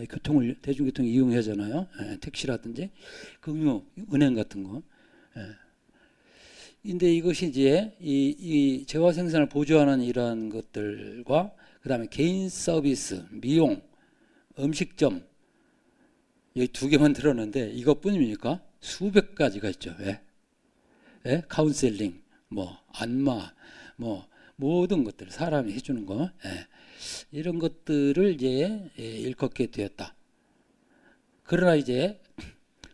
교통을, 대중교통 이용해야 하잖아요. 택시라든지, 금융업, 은행 같은 거. 근데 이것이 이제 이 재화 생산을 보조하는 이러한 것들과 그 다음에 개인 서비스, 미용, 음식점, 여기 두 개만 들었는데 이것뿐입니까? 수백 가지가 있죠. 예? 예? 카운셀링, 뭐 안마, 뭐 모든 것들 사람이 해주는 거, 이런 것들을 이제 일컫게 되었다. 그러나 이제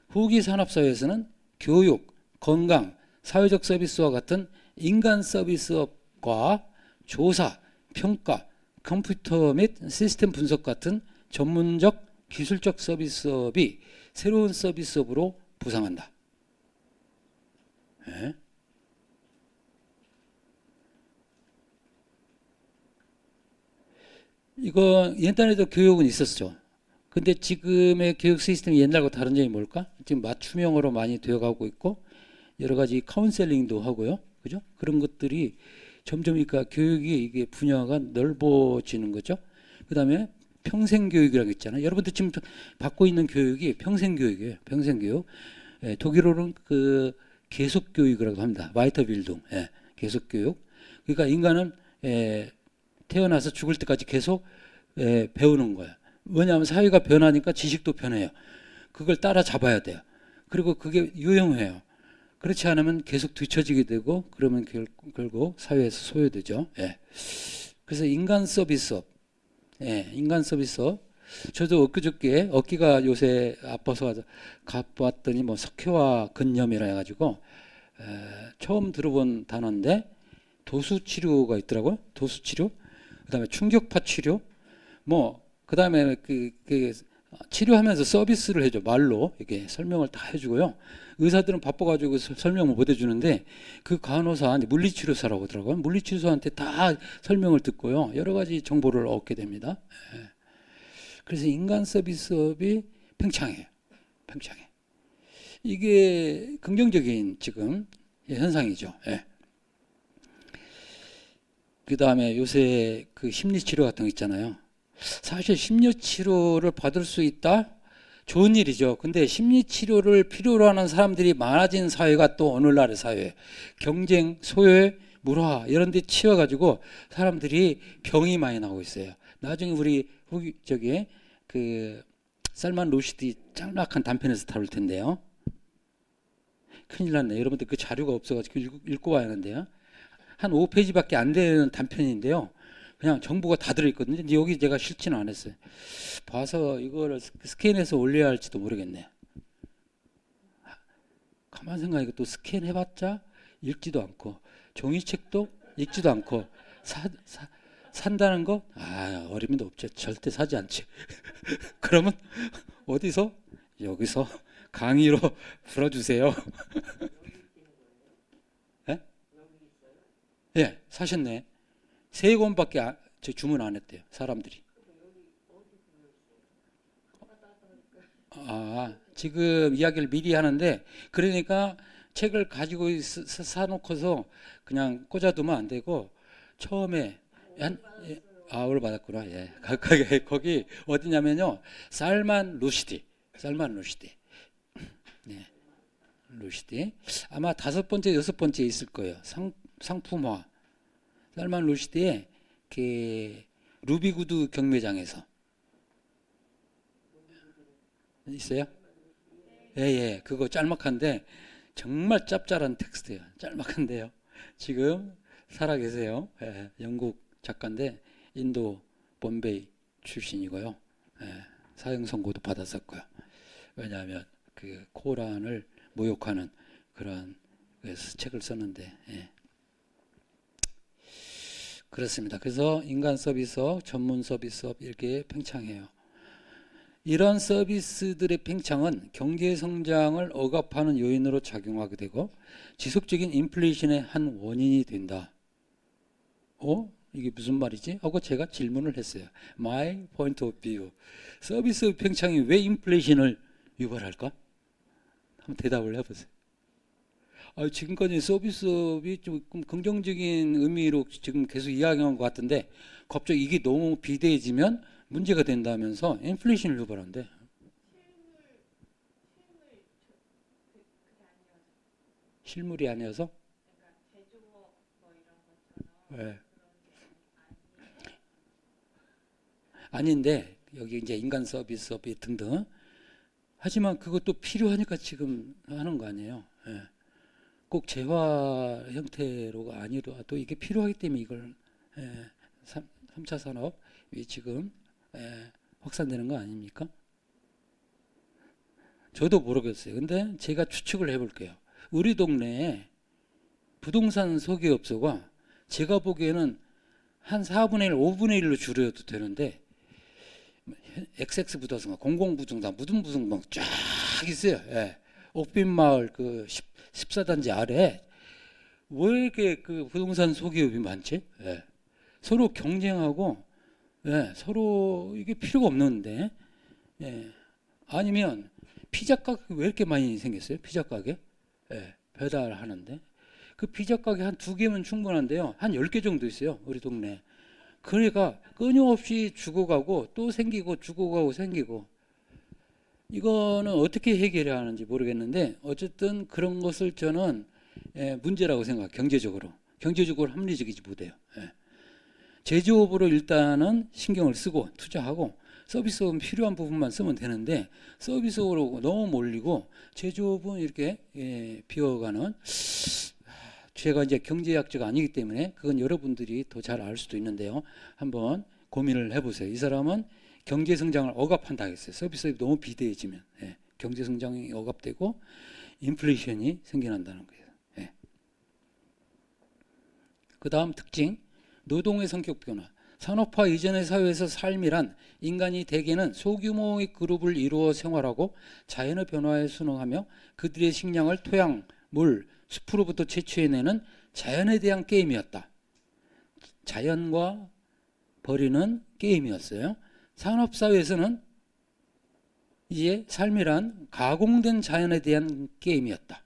후기 산업사회에서는 교육, 건강, 사회적 서비스와 같은 인간 서비스업과 조사, 평가, 컴퓨터 및 시스템 분석 같은 전문적 기술적 서비스업이 새로운 서비스업으로 부상한다. 네. 이거 옛날에도 교육은 있었죠. 근데 지금의 교육 시스템이 옛날과 다른 점이 뭘까? 지금 맞춤형으로 많이 되어가고 있고 여러 가지 카운셀링도 하고요. 그죠? 그런 것들이 점점 그러니까 교육이 이게 분야가 넓어지는 거죠. 그다음에 평생교육이라고 있잖아요. 여러분들 지금 받고 있는 교육이 평생교육이에요. 평생교육. 독일어로는 그 계속교육이라고 합니다. 와이터빌딩. 계속교육. 그러니까 인간은 태어나서 죽을 때까지 계속 배우는 거예요. 왜냐하면 사회가 변하니까 지식도 변해요. 그걸 따라잡아야 돼요. 그리고 그게 유용해요. 그렇지 않으면 계속 뒤처지게 되고 그러면 결국 사회에서 소외되죠. 그래서 인간 서비스업, 인간 서비스업. 저도 엊그저께 어깨가 요새 아파서 가봤더니 뭐 석회화 근염이라 해가지고 처음 들어본 단어인데 도수 치료가 있더라고요. 도수 치료. 그다음에 충격파 치료. 뭐 그다음에 그 치료하면서 서비스를 해줘. 말로 이렇게 설명을 다 해주고요. 의사들은 바빠가지고 설명을 못 해주는데 그 간호사, 물리치료사라고 하더라고요. 물리치료사한테 다 설명을 듣고요. 여러 가지 정보를 얻게 됩니다. 그래서 인간 서비스업이 팽창해요. 팽창해. 이게 긍정적인 지금 현상이죠. 그 다음에 요새 그 심리치료 같은 거 있잖아요. 사실 심리치료를 받을 수 있다? 좋은 일이죠. 근데 심리치료를 필요로 하는 사람들이 많아진 사회가 또 오늘날의 사회. 경쟁, 소외, 물화 이런 데 치여가지고 사람들이 병이 많이 나오고 있어요. 나중에 우리 저기 그 살만 루시디 짤막한 단편에서 다룰 텐데요. 큰일 났네. 여러분들 그 자료가 없어가지고 읽고 와야 하는데요. 한 5페이지밖에 안 되는 단편인데요. 그냥 정보가 다 들어있거든요. 근데 여기 제가 실지는 안 했어요. 봐서 이거를 스캔해서 올려야 할지도 모르겠네. 가만 생각하니까 또 스캔해봤자 읽지도 않고 종이책도 읽지도 않고 산다는 거? 어림도 없죠. 절대 사지 않지. 그러면 어디서? 여기서 강의로 불어주세요. 예? 예, 사셨네. 3권밖에 주문 안 했대요. 사람들이. 지금 이야기를 미리 하는데 그러니까 책을 가지고 사놓고서 그냥 꽂아두면 안 되고 처음에 오늘 받았구나. 거기 어디냐면요. 살만 루시디. 네, 루시디. 아마 5번째, 6번째 있을 거예요. 상품화. 살만 루시디의 그 루비구드 경매장에서 있어요? 그거 짤막한데 정말 짭짤한 텍스트예요. 짤막한데요. 지금 살아 계세요. 영국 작가인데 인도 bombe이 출신이고요. 사형 선고도 받았었고요. 왜냐하면 그 코란을 모욕하는 그런 책을 썼는데 그렇습니다. 그래서 인간 서비스업, 전문 서비스업 이렇게 팽창해요. 이런 서비스들의 팽창은 경제 성장을 억압하는 요인으로 작용하게 되고 지속적인 인플레이션의 한 원인이 된다. 이게 무슨 말이지? 하고 제가 질문을 했어요. My point of view. 서비스 팽창이 왜 인플레이션을 유발할까? 한번 대답을 해보세요. 지금까지 서비스업이 좀 긍정적인 의미로 지금 계속 이야기한 것 같은데 갑자기 이게 너무 비대해지면 문제가 된다면서 인플레이션을 유발한대. 실물이 아니어서? 왜? 아닌데 여기 이제 인간 서비스업이 등등. 하지만 그것도 필요하니까 지금 하는 거 아니에요. 예. 꼭 재화 형태로가 아니더라도 이게 필요하기 때문에 이걸 3차 산업이 지금 확산되는 거 아닙니까? 저도 모르겠어요. 근데 제가 추측을 해볼게요. 우리 동네에 부동산 소개업소가 제가 보기에는 한 4분의 1, 5분의 1로 줄여도 되는데 XX 부동산, 공공부동산, 무슨 부동산 쫙 있어요. 예. 옥빈마을 그 14단지 아래 왜 이렇게 그 부동산 소기업이 많지? 예. 서로 경쟁하고 서로 이게 필요가 없는데 아니면 피자 가게 왜 이렇게 많이 생겼어요? 피자 가게 배달하는데 그 피자 가게 한 2개면 충분한데요. 한 10개 정도 있어요. 우리 동네. 그러니까 끊임없이 죽어가고 또 생기고 죽어가고 생기고 이거는 어떻게 해결해야 하는지 모르겠는데 어쨌든 그런 것을 저는 문제라고 생각해요. 경제적으로 합리적이지 못해요. 제조업으로 일단은 신경을 쓰고 투자하고 서비스업은 필요한 부분만 쓰면 되는데 서비스업으로 너무 몰리고 제조업은 이렇게 비어가는 제가 이제 경제학자가 아니기 때문에 그건 여러분들이 더 잘 알 수도 있는데요. 한번 고민을 해보세요. 이 사람은 경제 성장을 억압한다 했어요. 서비스업이 너무 비대해지면 경제 성장이 억압되고 인플레이션이 생겨난다는 거예요. 그 다음 특징, 노동의 성격 변화. 산업화 이전의 사회에서 삶이란 인간이 대개는 소규모의 그룹을 이루어 생활하고 자연의 변화에 순응하며 그들의 식량을 토양, 물, 숲으로부터 채취해내는 자연에 대한 게임이었다. 자연과 벌이는 게임이었어요. 산업사회에서는 이제 삶이란 가공된 자연에 대한 게임이었다.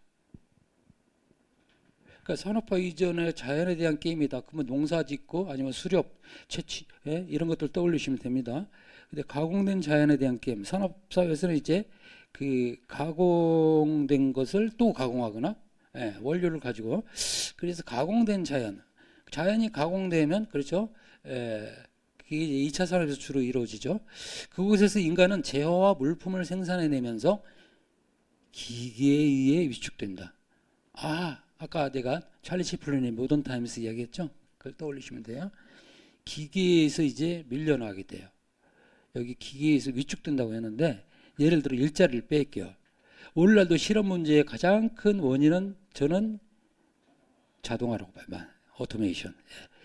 그러니까 산업화 이전의 자연에 대한 게임이다. 그러면 농사 짓고 아니면 수렵, 채취 이런 것들 떠올리시면 됩니다. 근데 가공된 자연에 대한 게임, 산업사회에서는 이제 그 가공된 것을 또 가공하거나 원료를 가지고 그래서 가공된 자연이 가공되면 그렇죠. 그게 2차 산업에서 주로 이루어지죠. 그곳에서 인간은 재화와 물품을 생산해내면서 기계에 의해 위축된다. 아까 내가 찰리 채플린의 모던 타임스 이야기했죠. 그걸 떠올리시면 돼요. 기계에서 이제 밀려나게 돼요. 여기 기계에서 위축된다고 했는데 예를 들어 일자리를 뺄게요. 오늘날도 실험 문제의 가장 큰 원인은 저는 자동화라고 봐요. 오토메이션.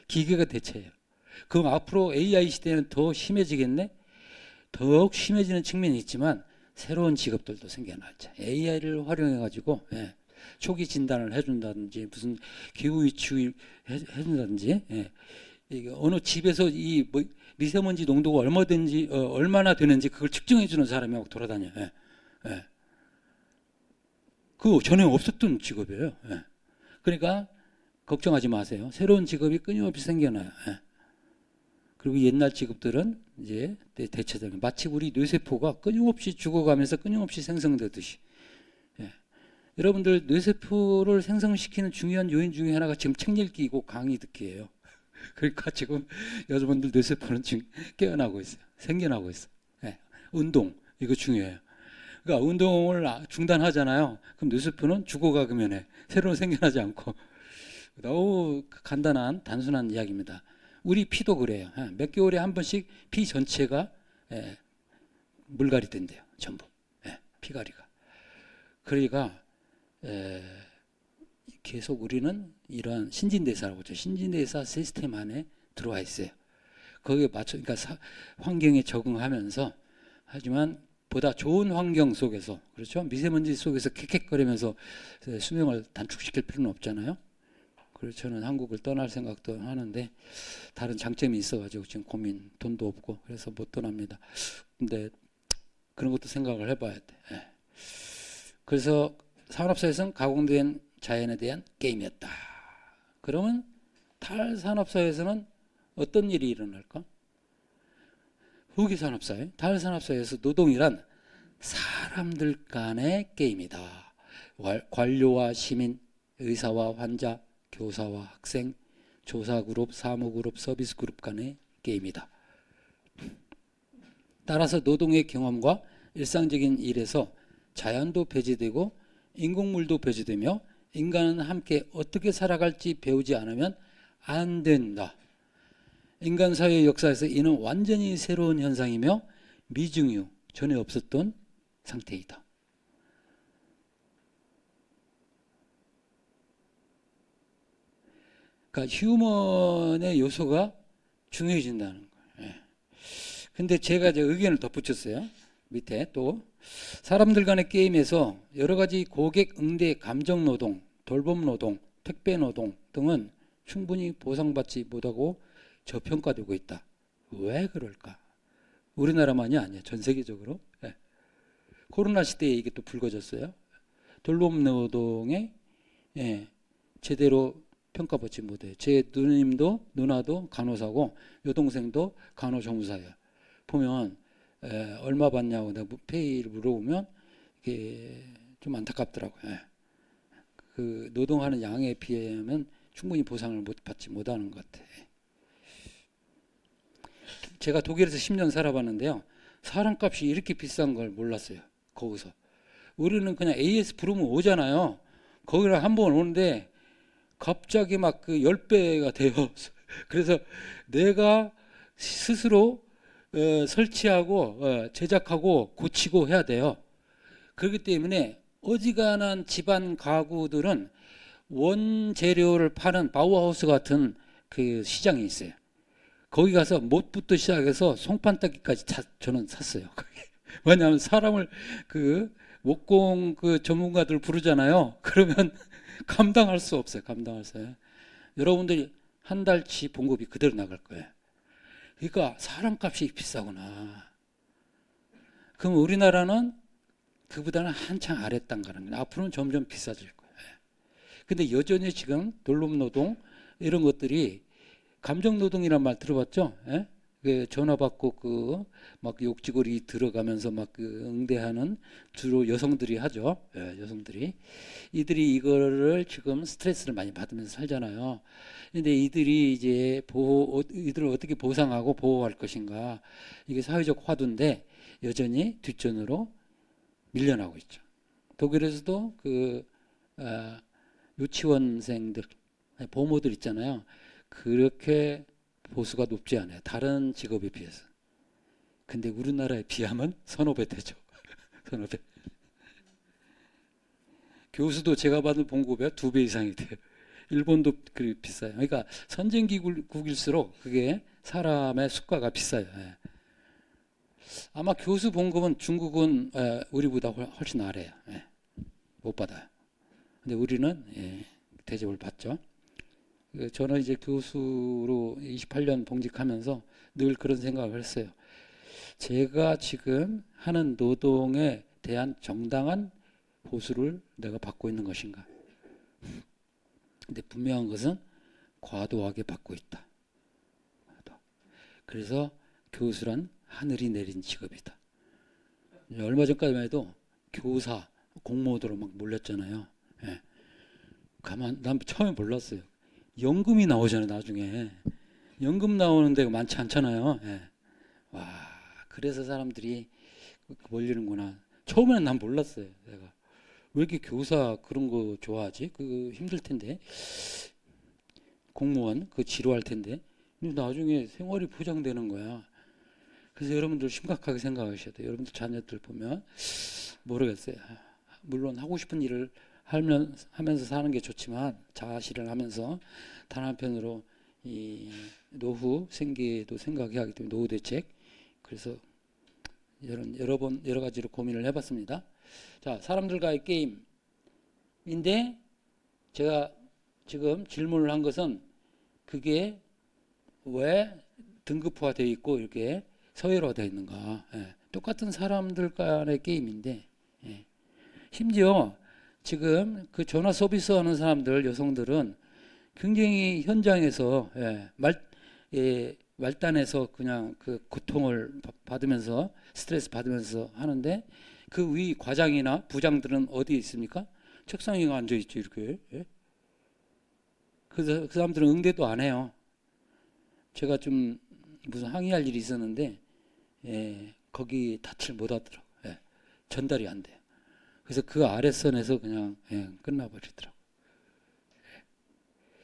기계가 대체해요. 그럼 앞으로 AI 시대는 더 심해지겠네? 더욱 심해지는 측면이 있지만 새로운 직업들도 생겨나죠. AI를 활용해가지고 초기 진단을 해준다든지 무슨 기후 위축 해준다든지 이게 어느 집에서 이 미세먼지 농도가 얼마나 되는지 그걸 측정해주는 사람이 막 돌아다녀요. 그거 전에 없었던 직업이에요. 그러니까 걱정하지 마세요. 새로운 직업이 끊임없이 생겨나요. 그리고 옛날 직업들은 이제 대체적인 마치 우리 뇌세포가 끊임없이 죽어가면서 끊임없이 생성되듯이 여러분들 뇌세포를 생성시키는 중요한 요인 중에 하나가 지금 책 읽기고 강의 듣기예요. 그러니까 지금 여러분들 뇌세포는 지금 깨어나고 있어요. 생겨나고 있어요. 운동 이거 중요해요. 그러니까 운동을 중단하잖아요. 그럼 뇌세포는 죽어가면 해. 새로 생겨나지 않고. 너무 간단한 단순한 이야기입니다. 우리 피도 그래요. 몇 개월에 한 번씩 피 전체가 물갈이 된대요. 전부 피가리가. 그러니까 계속 우리는 이러한 신진대사라고 하죠. 신진대사 시스템 안에 들어와 있어요. 거기에 맞춰, 그러니까 환경에 적응하면서, 하지만 보다 좋은 환경 속에서, 그렇죠? 미세먼지 속에서 캑캑거리면서 수명을 단축시킬 필요는 없잖아요. 그래서 저는 한국을 떠날 생각도 하는데 다른 장점이 있어가지고 지금 고민, 돈도 없고 그래서 못 떠납니다. 근데 그런 것도 생각을 해봐야 돼. 예. 그래서 산업사회에서는 가공된 자연에 대한 게임이었다. 그러면 탈산업사회에서는 어떤 일이 일어날까? 후기산업사회, 탈산업사회에서 노동이란 사람들 간의 게임이다. 관료와 시민, 의사와 환자, 교사와 학생, 조사그룹, 사무그룹, 서비스그룹 간의 게임이다. 따라서 노동의 경험과 일상적인 일에서 자연도 배제되고 인공물도 배제되며 인간은 함께 어떻게 살아갈지 배우지 않으면 안 된다. 인간 사회 역사에서 이는 완전히 새로운 현상이며 미중 이후 전에 없었던 상태이다. 그러니까 휴먼의 요소가 중요해진다는 거예요. 예. 근데 제가 제 의견을 덧붙였어요. 밑에 또 사람들 간의 게임에서 여러 가지 고객 응대 감정 노동, 돌봄 노동, 택배 노동 등은 충분히 보상받지 못하고 저평가되고 있다. 왜 그럴까? 우리나라만이 아니야. 전 세계적으로. 예. 코로나 시대에 이게 또 불거졌어요. 돌봄 노동에 예, 제대로 평가받지 못해요. 제 누님도 누나도 간호사고 여동생도 간호조무사예요. 보면 얼마 받냐고 내가 페이를 물어보면 이게 좀 안타깝더라고요. 예. 그 노동하는 양에 비하면 충분히 보상을 받지 못하는 것 같아요. 제가 독일에서 10년 살아봤는데요. 사람값이 이렇게 비싼 걸 몰랐어요. 거기서. 우리는 그냥 AS 부르면 오잖아요. 거기를 한 번 오는데 갑자기 막 그 10배가 돼요. 그래서 내가 스스로 설치하고 제작하고 고치고 해야 돼요. 그렇기 때문에 어지간한 집안 가구들은 원재료를 파는 바우하우스 같은 그 시장이 있어요. 거기 가서 못부터 시작해서 송판따기까지 저는 샀어요. 왜냐하면 사람을 그 목공 그 전문가들 부르잖아요. 그러면 감당할 수 없어요. 감당할 수 없어요. 여러분들이 한 달치 봉급이 그대로 나갈 거예요. 그러니까 사람값이 비싸구나. 그럼 우리나라는 그보다는 한창 아래 단가라는 거예요. 앞으로는 점점 비싸질 거예요. 근데 여전히 지금 돌봄노동 이런 것들이 감정노동이란 말 들어봤죠? 예? 그 전화 받고 그 막 욕지거리 들어가면서 막 그 응대하는 주로 여성들이 하죠. 예, 여성들이. 이들이 이거를 지금 스트레스를 많이 받으면서 살잖아요. 근데 이들이 이제 이들을 어떻게 보상하고 보호할 것인가. 이게 사회적 화두인데 여전히 뒷전으로 밀려나고 있죠. 독일에서도 그 유치원생들, 보모들 있잖아요. 그렇게 보수가 높지 않아요. 다른 직업에 비해서. 근데 우리나라에 비하면 서너 배 되죠. 서너 배. 교수도 제가 받은 봉급의 2배 이상이 돼요. 일본도 그렇게 비싸요. 그러니까 선진국일수록 그게 사람의 수가가 비싸요. 예. 아마 교수 봉급은 중국은 우리보다 훨씬 아래요. 예. 못 받아요. 근데 우리는 대접을 받죠. 저는 이제 교수로 28년 봉직하면서 늘 그런 생각을 했어요. 제가 지금 하는 노동에 대한 정당한 보수를 내가 받고 있는 것인가. 근데 분명한 것은 과도하게 받고 있다. 그래서 교수란 하늘이 내린 직업이다. 얼마 전까지만 해도 교사, 공무원으로 막 몰렸잖아요. 예. 난 처음에 몰랐어요. 연금이 나오잖아요, 나중에. 연금 나오는 데가 많지 않잖아요. 예. 와, 그래서 사람들이 몰리는구나. 처음에는 난 몰랐어요, 내가. 왜 이렇게 교사 그런 거 좋아하지? 그 힘들 텐데. 공무원 그 지루할 텐데. 근데 나중에 생활이 보장되는 거야. 그래서 여러분들 심각하게 생각하셔야 돼요. 여러분들 자녀들 보면 모르겠어요. 물론 하고 싶은 일을 하면서 사는 게 좋지만 자아실현 하면서 다른 한편으로 이 노후 생계도 생각해야 하기 때문에 노후 대책. 그래서 여러 가지로 고민을 해봤습니다. 자, 사람들과의 게임인데 제가 지금 질문을 한 것은 그게 왜 등급화되어 있고 이렇게 서열화되어 있는가. 예, 똑같은 사람들 간의 게임인데 예. 심지어 지금 그 전화 서비스 하는 사람들, 여성들은 굉장히 현장에서 말단에서 그냥 그 고통을 받으면서 스트레스 받으면서 하는데 그 위 과장이나 부장들은 어디에 있습니까? 책상에 앉아 있죠, 이렇게. 예? 그 사람들은 응대도 안 해요. 제가 좀 무슨 항의할 일이 있었는데 거기 닻을 못 하더라고. 전달이 안 돼요. 그래서 그 아랫선에서 그냥 끝나버리더라고.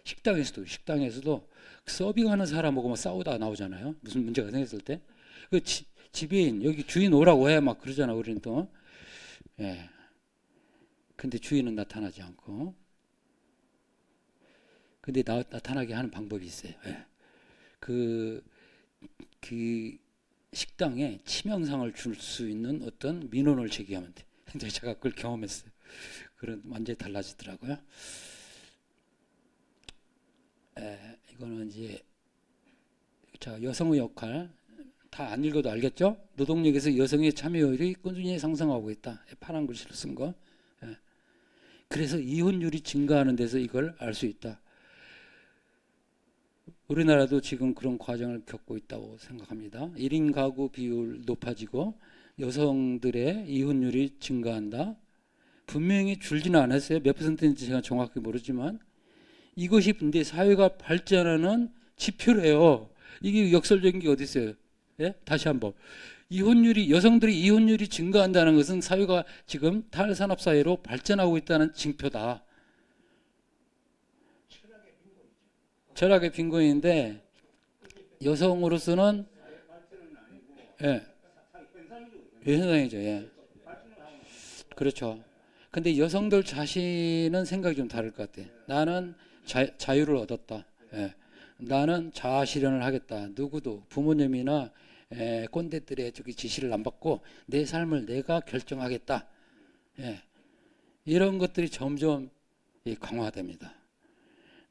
식당에서도 서빙하는 사람하고 막 싸우다 나오잖아요. 무슨 문제가 생겼을 때. 그 지배인, 여기 주인 오라고 해 막 그러잖아, 우리는 또. 예. 근데 주인은 나타나지 않고. 근데 나타나게 하는 방법이 있어요. 예. 그 식당에 치명상을 줄 수 있는 어떤 민원을 제기하면 돼. 근데 제가 그걸 경험했어요. 그런 완전히 달라지더라고요. 이거는 이제 자, 여성의 역할 다 안 읽어도 알겠죠? 노동력에서 여성의 참여율이 꾸준히 상승하고 있다. 파란 글씨로 쓴 거. 그래서 이혼율이 증가하는 데서 이걸 알 수 있다. 우리나라도 지금 그런 과정을 겪고 있다고 생각합니다. 1인 가구 비율 높아지고 여성들의 이혼율이 증가한다. 분명히 줄지는 않았어요. 몇 퍼센트인지 제가 정확히 모르지만 이것이 근데 사회가 발전하는 지표래요. 이게 역설적인 게 어디 있어요? 예? 다시 한번. 여성들의 이혼율이 증가한다는 것은 사회가 지금 탈산업 사회로 발전하고 있다는 징표다. 철학의 빈곤인데 여성으로서는 현상이죠. 예. 그렇죠. 근데 여성들 자신은 생각이 좀 다를 것 같아. 나는 자유를 얻었다. 예. 나는 자아 실현을 하겠다. 누구도 부모님이나 꼰대들의 저기 지시를 안 받고 내 삶을 내가 결정하겠다. 예. 이런 것들이 점점 강화됩니다.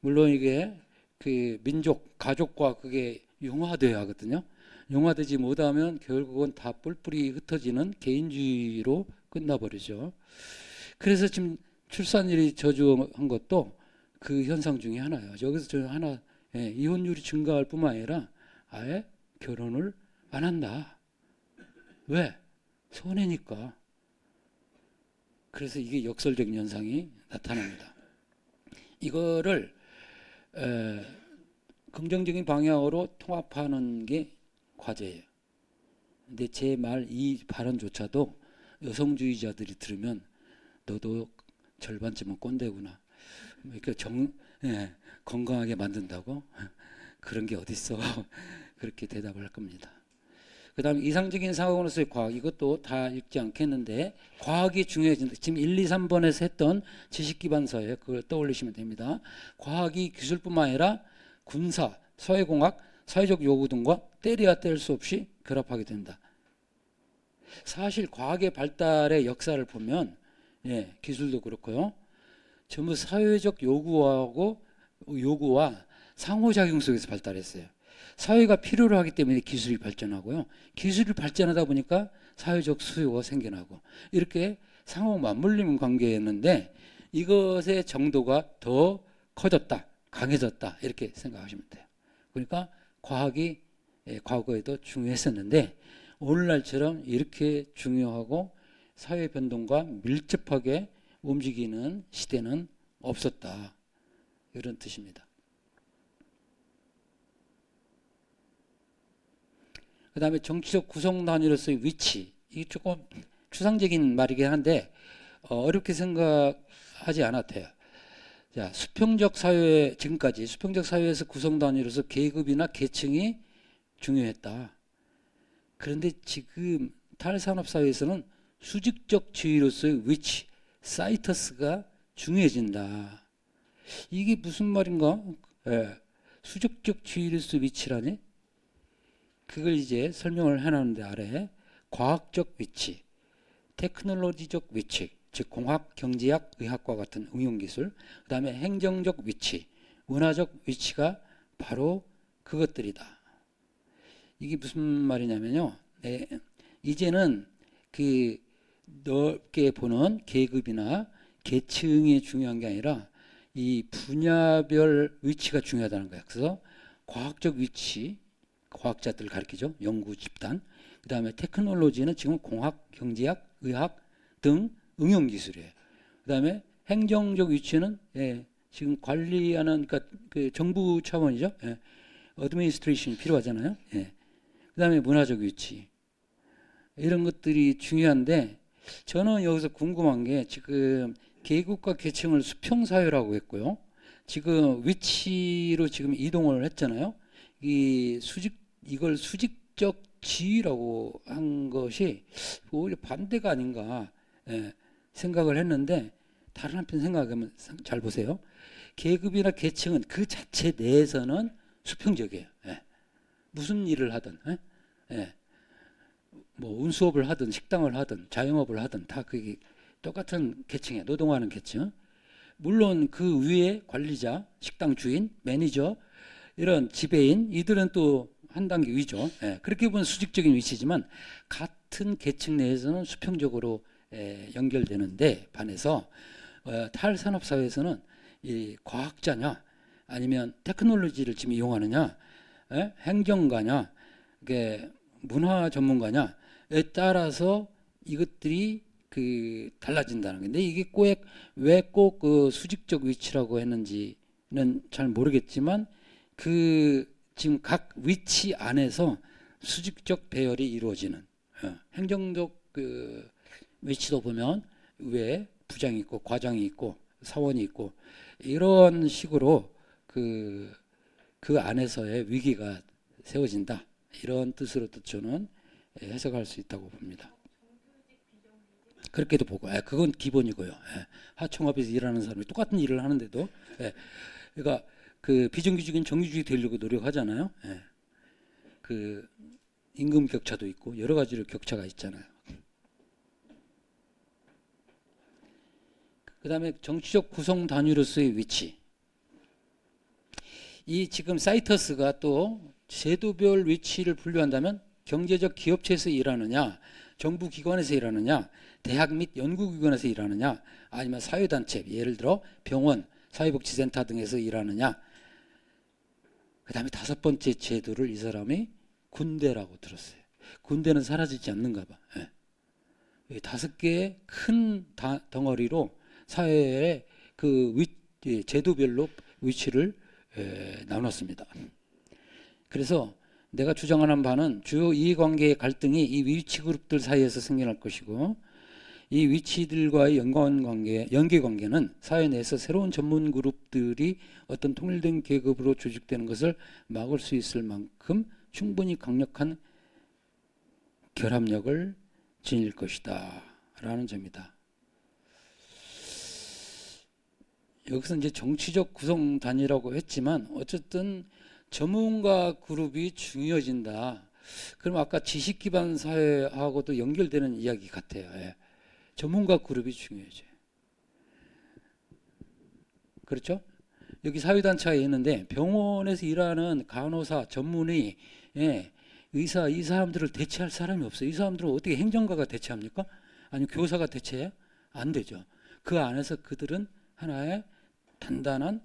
물론 이게 그 민족, 가족과 그게 융화돼야 하거든요. 융화되지 못하면 결국은 다 뿔뿔이 흩어지는 개인주의로 끝나버리죠. 그래서 지금 출산율이 저조한 것도 그 현상 중에 하나예요. 여기서 저 하나 이혼율이 증가할 뿐만 아니라 아예 결혼을 안 한다. 왜? 손해니까. 그래서 이게 역설적인 현상이 나타납니다. 이거를 긍정적인 방향으로 통합하는 게 과제예요. 근데 제 말 이 발언조차도 여성주의자들이 들으면 너도 절반쯤은 꼰대구나. 그러니까 건강하게 만든다고? 그런 게 어딨어. 그렇게 대답을 할 겁니다. 그 다음에 이상적인 상황으로서의 과학, 이것도 다 읽지 않겠는데 과학이 중요해진다. 지금 1, 2, 3번에서 했던 지식기반서에 그걸 떠올리시면 됩니다. 과학이 기술뿐만 아니라 군사, 사회공학, 사회적 요구 등과 때려야 뗄 수 없이 결합하게 된다. 사실 과학의 발달의 역사를 보면 기술도 그렇고요. 전부 사회적 요구와 상호작용 속에서 발달했어요. 사회가 필요로 하기 때문에 기술이 발전하고요. 기술이 발전하다 보니까 사회적 수요가 생겨나고 이렇게 상호 맞물림 관계였는데 이것의 정도가 더 커졌다, 강해졌다 이렇게 생각하시면 돼요. 그러니까 과학이 과거에도 중요했었는데 오늘날처럼 이렇게 중요하고 사회 변동과 밀접하게 움직이는 시대는 없었다. 이런 뜻입니다. 그 다음에 정치적 구성 단위로서의 위치. 이게 조금 추상적인 말이긴 한데 어렵게 생각하지 않아도 돼요. 자, 수평적 사회, 지금까지 수평적 사회에서 구성 단위로서 계급이나 계층이 중요했다. 그런데 지금 탈산업 사회에서는 수직적 지위로서의 위치, 사이터스가 중요해진다. 이게 무슨 말인가? 수직적 지위로서 위치라니? 그걸 이제 설명을 해놨는데 아래 과학적 위치, 테크놀로지적 위치, 즉 공학, 경제학, 의학과 같은 응용기술, 그 다음에 행정적 위치, 문화적 위치가 바로 그것들이다. 이게 무슨 말이냐면요. 네, 이제는 그 넓게 보는 계급이나 계층이 중요한 게 아니라 이 분야별 위치가 중요하다는 거예요. 그래서 과학적 위치, 과학자들 가리키죠. 연구 집단. 그 다음에 테크놀로지는 지금 공학, 경제학, 의학 등 응용 기술이에요. 그 다음에 행정적 위치는 지금 관리하는 그러니까 그 정부 차원이죠. 어드미니스트레이션이 필요하잖아요. 그 다음에 문화적 위치. 이런 것들이 중요한데 저는 여기서 궁금한 게 지금 계급과 계층을 수평사회라고 했고요. 지금 위치로 지금 이동을 했잖아요. 이걸 수직적 지위라고 한 것이 오히려 반대가 아닌가 생각을 했는데 다른 한편 생각하면 잘 보세요. 계급이나 계층은 그 자체 내에서는 수평적이에요. 무슨 일을 하든 뭐 운수업을 하든 식당을 하든 자영업을 하든 다 그게 똑같은 계층에 노동하는 계층. 물론 그 위에 관리자, 식당 주인, 매니저 이런 지배인 이들은 또 한 단계 위죠. 그렇게 보면 수직적인 위치지만 같은 계층 내에서는 수평적으로 연결되는데 반해서 탈산업 사회에서는 이 과학자냐 아니면 테크놀로지를 지금 이용하느냐 행정가냐 이게 문화 전문가냐에 따라서 이것들이 그 달라진다는 건데 이게 왜 꼭 그 수직적 위치라고 했는지는 잘 모르겠지만 그 지금 각 위치 안에서 수직적 배열이 이루어지는 행정적 그 위치도 보면 위에 부장이 있고 과장이 있고 사원이 있고 이런 식으로 그 안에서의 위기가 세워진다. 이런 뜻으로도 저는 해석할 수 있다고 봅니다. 그렇게도 보고, 그건 기본이고요. 하청업에서 일하는 사람이 똑같은 일을 하는데도, 그러니까 그 비정규직은 정규직이 되려고 노력하잖아요. 그 임금 격차도 있고 여러 가지로 격차가 있잖아요. 그 다음에 정치적 구성 단위로서의 위치. 이 지금 사이터스가 또 제도별 위치를 분류한다면 경제적 기업체에서 일하느냐, 정부 기관에서 일하느냐, 대학 및 연구기관에서 일하느냐, 아니면 사회단체, 예를 들어 병원, 사회복지센터 등에서 일하느냐. 그 다음에 다섯 번째 제도를 이 사람이 군대라고 들었어요. 군대는 사라지지 않는가 봐. 다섯 개의 큰 덩어리로 사회의 제도별로 위치를 나눴습니다. 그래서 내가 주장하는 바는 주요 이해관계의 갈등이 이 위치 그룹들 사이에서 생겨날 것이고 이 위치들과의 연계관계는 사회 내에서 새로운 전문 그룹들이 어떤 통일된 계급으로 조직되는 것을 막을 수 있을 만큼 충분히 강력한 결합력을 지닐 것이다 라는 점이다. 여기서 이제 정치적 구성 단위라고 했지만 어쨌든 전문가 그룹이 중요해진다. 그럼 아까 지식 기반 사회하고도 연결되는 이야기 같아요. 전문가 그룹이 중요해져요. 그렇죠? 여기 사회단체가 있는데 병원에서 일하는 간호사, 전문의, 의사 이 사람들을 대체할 사람이 없어요. 이 사람들은 어떻게 행정가가 대체합니까? 아니면 교사가 대체해요? 안 되죠. 그 안에서 그들은 하나의 단단한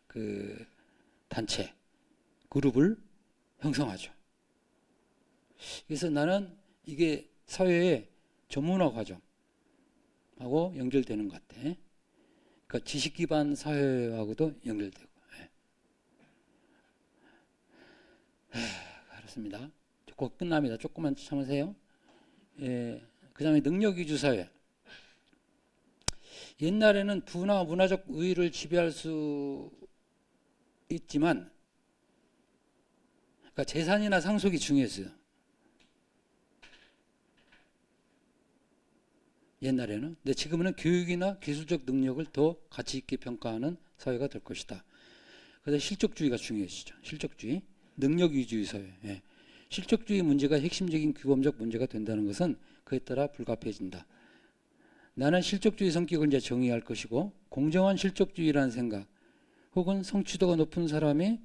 그 단체, 그룹을 형성하죠. 그래서 나는 이게 사회의 전문화 과정하고 연결되는 것 같아. 그러니까 지식 기반 사회하고도 연결되고. 그렇습니다. 곧 끝납니다. 조금만 참으세요. 그 다음에 능력 위주 사회. 옛날에는 부나 문화적 우위를 지배할 수 있지만, 그러니까 재산이나 상속이 중요했어요. 옛날에는. 근데 지금은 교육이나 기술적 능력을 더 가치 있게 평가하는 사회가 될 것이다. 그래서 실적주의가 중요해지죠. 실적주의, 능력위주의 사회. 예. 실적주의 문제가 핵심적인 규범적 문제가 된다는 것은 그에 따라 불가피해진다. 나는 실적주의 성격을 이제 정의할 것이고, 공정한 실적주의라는 생각 혹은 성취도가 높은 사람이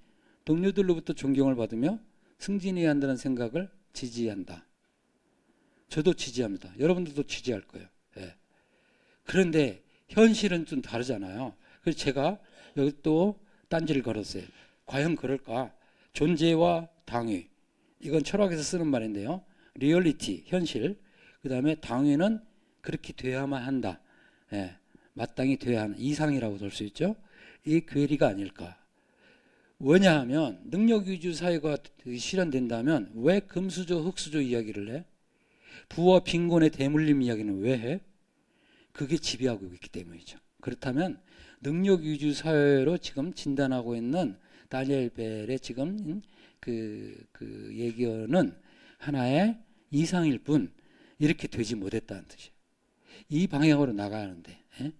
동료들로부터 존경을 받으며 승진해야 한다는 생각을 지지한다. 저도 지지합니다. 여러분들도 지지할 거예요. 예. 그런데 현실은 좀 다르잖아요. 그래서 제가 여기 또 딴지를 걸었어요. 과연 그럴까? 존재와 당위. 이건 철학에서 쓰는 말인데요. 리얼리티, 현실. 그 다음에 당위는 그렇게 돼야만 한다. 예. 마땅히 돼야 하는 이상이라고 볼 수 있죠. 이 괴리가 아닐까. 왜냐하면 능력 위주 사회가 실현된다면 왜 금수저, 흙수저 이야기를 해? 부와 빈곤의 대물림 이야기는 왜 해? 그게 지배하고 있기 때문이죠. 그렇다면 능력 위주 사회로 지금 진단하고 있는 다니엘 벨의 지금 그 예견은 하나의 이상일 뿐 이렇게 되지 못했다는 뜻이에요. 이 방향으로 나가야 하는데, 예?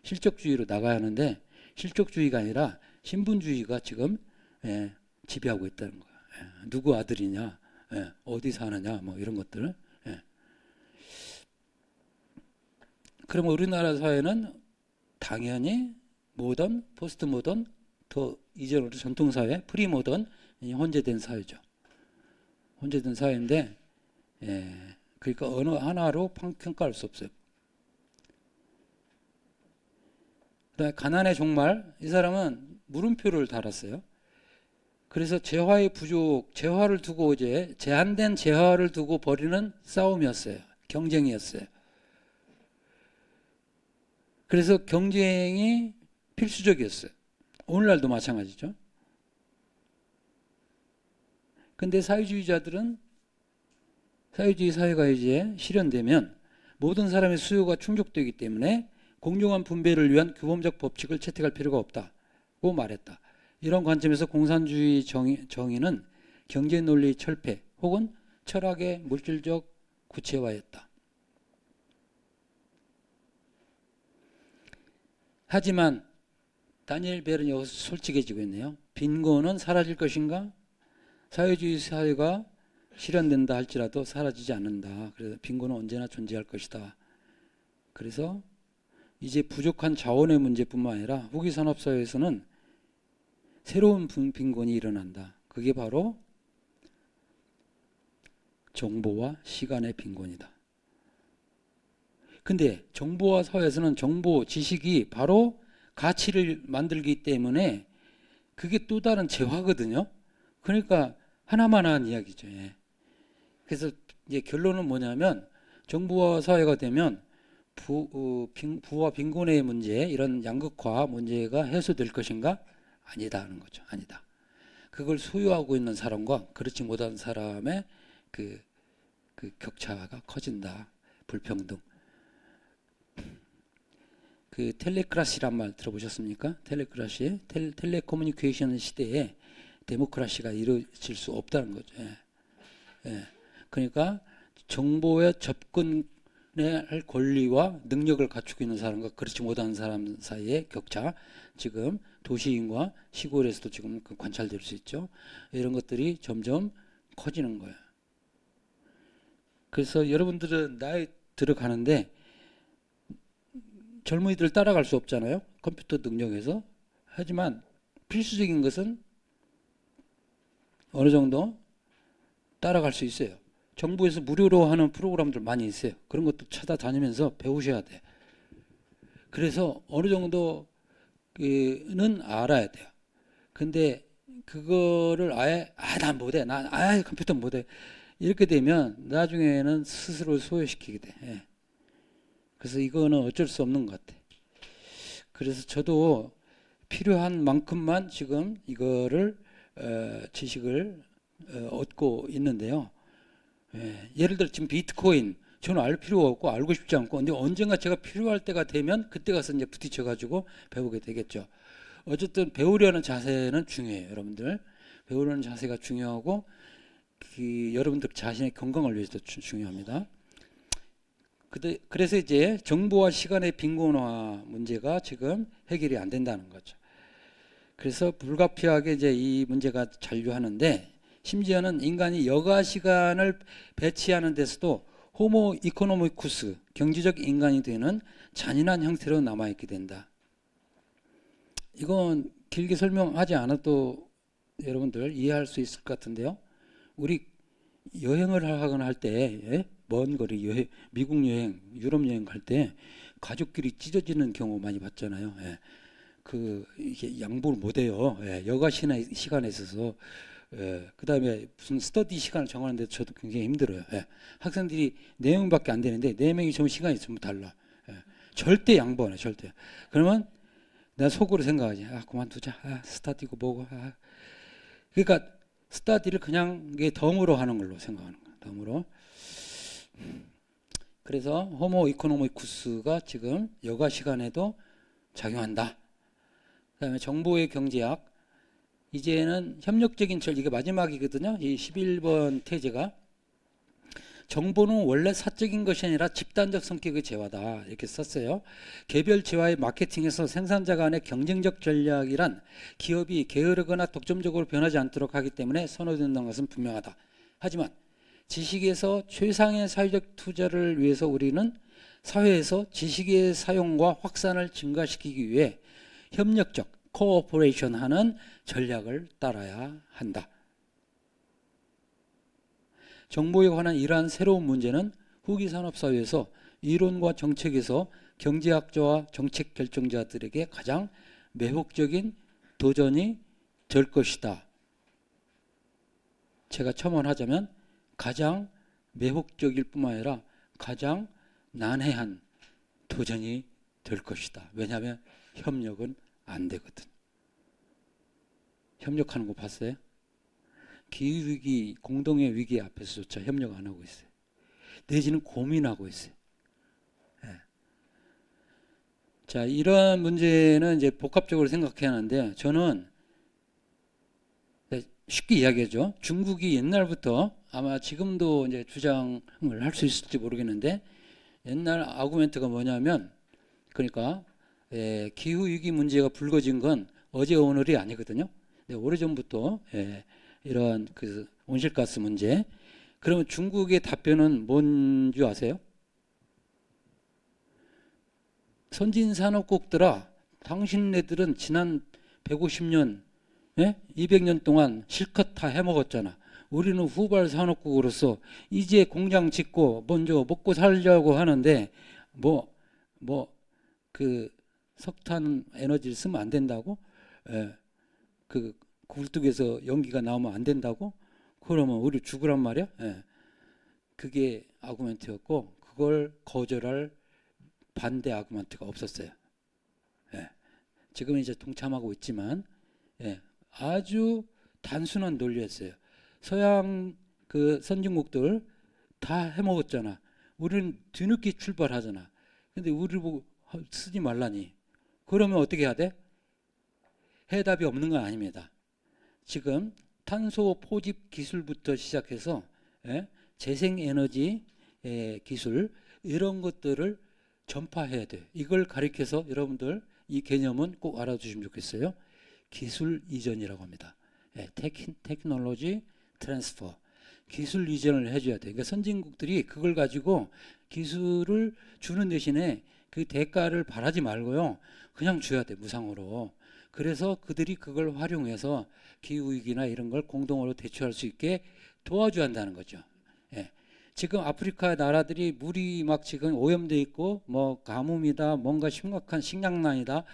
실적주의로 나가야 하는데 실적주의가 아니라 신분주의가 지금 예, 지배하고 있다는 거예요. 예, 누구 아들이냐, 예, 어디 사느냐, 뭐 이런 것들. 예. 그럼 우리나라 사회는 당연히 모던, 포스트 모던, 더 이전으로 전통 사회, 프리 모던, 혼재된 사회죠. 혼재된 사회인데, 예, 그러니까 어느 하나로 평가할 수 없어요. 그다음에 가난의 종말, 이 사람은 물음표를 달았어요. 그래서 재화의 부족, 재화를 두고 이제 제한된 재화를 두고 벌이는 싸움이었어요. 경쟁이었어요. 그래서 경쟁이 필수적이었어요. 오늘날도 마찬가지죠. 근데 사회주의자들은 사회주의 사회가 이제 실현되면 모든 사람의 수요가 충족되기 때문에 공정한 분배를 위한 규범적 법칙을 채택할 필요가 없다고 말했다. 이런 관점에서 공산주의 정의는 경제 논리 철폐 혹은 철학의 물질적 구체화였다. 하지만 다니엘 벨은 여기서 솔직해지고 있네요. 빈곤은 사라질 것인가? 사회주의 사회가 실현된다 할지라도 사라지지 않는다. 그래서 빈곤은 언제나 존재할 것이다. 그래서 이제 부족한 자원의 문제뿐만 아니라 후기 산업사회에서는 새로운 빈곤이 일어난다. 그게 바로 정보와 시간의 빈곤이다. 근데 정보와 사회에서는 정보, 지식이 바로 가치를 만들기 때문에 그게 또 다른 재화거든요. 그러니까 하나만 한 이야기죠. 예. 그래서 이제 결론은 뭐냐면 정보와 사회가 되면 부와 빈곤의 문제, 이런 양극화 문제가 해소될 것인가? 아니다 하는 거죠. 아니다. 그걸 소유하고 있는 사람과 그렇지 못한 사람의 그 격차가 커진다. 불평등. 그 텔레크라시란 말 들어보셨습니까? 텔레크라시, 텔레커뮤니케이션 시대에 데모크라시가 이루어질 수 없다는 거죠. 예. 예. 그러니까 정보에 접근할 권리와 능력을 갖추고 있는 사람과 그렇지 못한 사람 사이의 격차, 지금 도시인과 시골에서도 지금 관찰될 수 있죠. 이런 것들이 점점 커지는 거예요. 그래서 여러분들은 나이 들어가는데 젊은이들 따라갈 수 없잖아요. 컴퓨터 능력에서. 하지만 필수적인 것은 어느 정도 따라갈 수 있어요. 정부에서 무료로 하는 프로그램들 많이 있어요. 그런 것도 찾아다니면서 배우셔야 돼. 그래서 어느 정도는 알아야 돼요. 근데 그거를 아예 난 못해. 난 컴퓨터 못해. 이렇게 되면 나중에는 스스로 소외시키게 돼. 예. 그래서 이거는 어쩔 수 없는 것 같아. 그래서 저도 필요한 만큼만 지금 이거를 지식을 얻고 있는데요. 예를 들어 지금 비트코인 저는 알 필요가 없고 알고 싶지 않고, 근데 언젠가 제가 필요할 때가 되면 그때 가서 이제 부딪혀 가지고 배우게 되겠죠. 어쨌든 배우려는 자세는 중요해요. 여러분들 배우려는 자세가 중요하고 여러분들 자신의 건강을 위해서도 중요합니다. 그래서 이제 정보와 시간의 빈곤화 문제가 지금 해결이 안 된다는 거죠. 그래서 불가피하게 이제 이 문제가 잔류하는데 심지어는 인간이 여가 시간을 배치하는 데서도 호모 이코노미쿠스 경제적 인간이 되는 잔인한 형태로 남아있게 된다. 이건 길게 설명하지 않아도 여러분들 이해할 수 있을 것 같은데요. 우리 여행을 하거나 할 때, 먼 거리 여행, 미국 여행, 유럽 여행 갈 때 가족끼리 찢어지는 경우 많이 봤잖아요. 예. 이게 양보를 못 해요. 예. 여가 시간에 있어서. 예. 그 다음에 무슨 스터디 시간을 정하는데 저도 굉장히 힘들어요. 예. 학생들이 4명밖에 안 되는데 4명이 좀 시간이 전부 달라. 예. 절대 양보 안 해, 절대. 그러면 내가 속으로 생각하지. 아, 그만두자. 아, 스터디고 뭐고. 아. 그러니까 스터디를 그냥 이게 덤으로 하는 걸로 생각하는 거야. 덤으로. 그래서 호모 이코노미쿠스가 지금 여가 시간에도 작용한다. 그다음에 정보의 경제학. 이제는 협력적인 이게 마지막이거든요. 이 11번 태제가 정보는 원래 사적인 것이 아니라 집단적 성격의 재화다. 이렇게 썼어요. 개별 재화의 마케팅에서 생산자 간의 경쟁적 전략이란 기업이 게으르거나 독점적으로 변하지 않도록 하기 때문에 선호된다는 것은 분명하다. 하지만 지식에서 최상의 사회적 투자를 위해서 우리는 사회에서 지식의 사용과 확산을 증가시키기 위해 협력적 코오퍼레이션 하는 전략을 따라야 한다. 정보에 관한 이러한 새로운 문제는 후기 산업사회에서 이론과 정책에서 경제학자와 정책 결정자들에게 가장 매혹적인 도전이 될 것이다. 제가 첨언하자면 가장 매혹적일 뿐만 아니라 가장 난해한 도전이 될 것이다. 왜냐하면 협력은 안 되거든. 협력하는 거 봤어요? 기후위기, 공동의 위기 앞에서조차 협력 안 하고 있어요. 내지는 고민하고 있어요. 네. 자, 이러한 문제는 이제 복합적으로 생각해야 하는데, 저는 쉽게 이야기하죠. 중국이 옛날부터 아마 지금도 이제 주장을 할 수 있을지 모르겠는데, 옛날 아구멘트가 뭐냐면, 그러니까 기후위기 문제가 불거진 건 어제 오늘이 아니거든요. 오래전부터 이런 온실가스 문제. 그러면 중국의 답변은 뭔지 아세요? 선진산업국들아, 당신네들은 지난 150년, 200년 동안 실컷 다 해먹었잖아. 우리는 후발 산업국으로서 이제 공장 짓고 먼저 먹고 살려고 하는데 석탄 에너지를 쓰면 안 된다고? 굴뚝에서 연기가 나오면 안 된다고? 그러면 우리 죽으란 말이야? 그게 아구멘트였고, 그걸 거절할 반대 아구멘트가 없었어요. 지금은 이제 동참하고 있지만, 아주 단순한 논리였어요. 서양 선진국들 다 해먹었잖아. 우리는 뒤늦게 출발하잖아. 근데 우리 보고 쓰지 말라니. 그러면 어떻게 해야 돼? 해답이 없는 건 아닙니다. 지금 탄소 포집 기술부터 시작해서 재생에너지 기술 이런 것들을 전파해야 돼. 이걸 가리켜서 여러분들 이 개념은 꼭 알아두시면 좋겠어요. 기술 이전이라고 합니다. 테크놀로지 트랜스퍼. 기술 이전을 해줘야 돼. 그러니까 선진국들이 그걸 가지고 기술을 주는 대신에 그 대가를 바라지 말고요. 그냥 줘야 돼. 무상으로. 그래서 그들이 그걸 활용해서 기후위기나 이런 걸 공동으로 대처할 수 있게 도와줘야 한다는 거죠. 지금 아프리카 나라들이 물이 막 지금 오염돼 있고 가뭄이다 뭔가 심각한 식량난이다.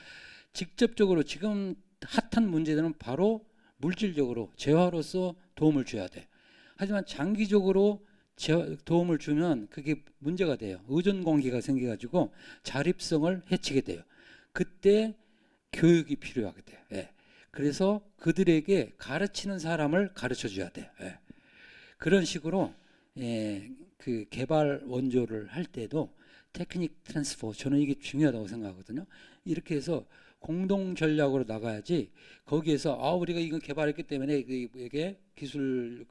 직접적으로 지금 핫한 문제들은 바로 물질적으로 재화로서 도움을 줘야 돼. 하지만 장기적으로 도움을 주면 그게 문제가 돼요. 의존 관계가 생겨가지고 자립성을 해치게 돼요. 그때 교육이 필요하게 돼. 그래서 그들에게 가르치는 사람을 가르쳐 줘야 돼. 그런 식으로 그 개발 원조를 할 때도 테크닉 트랜스퍼, 저는 이게 중요하다고 생각하거든요. 이렇게 해서 공동 전략으로 나가야지 거기에서 우리가 이거 개발했기 때문에 이게 기술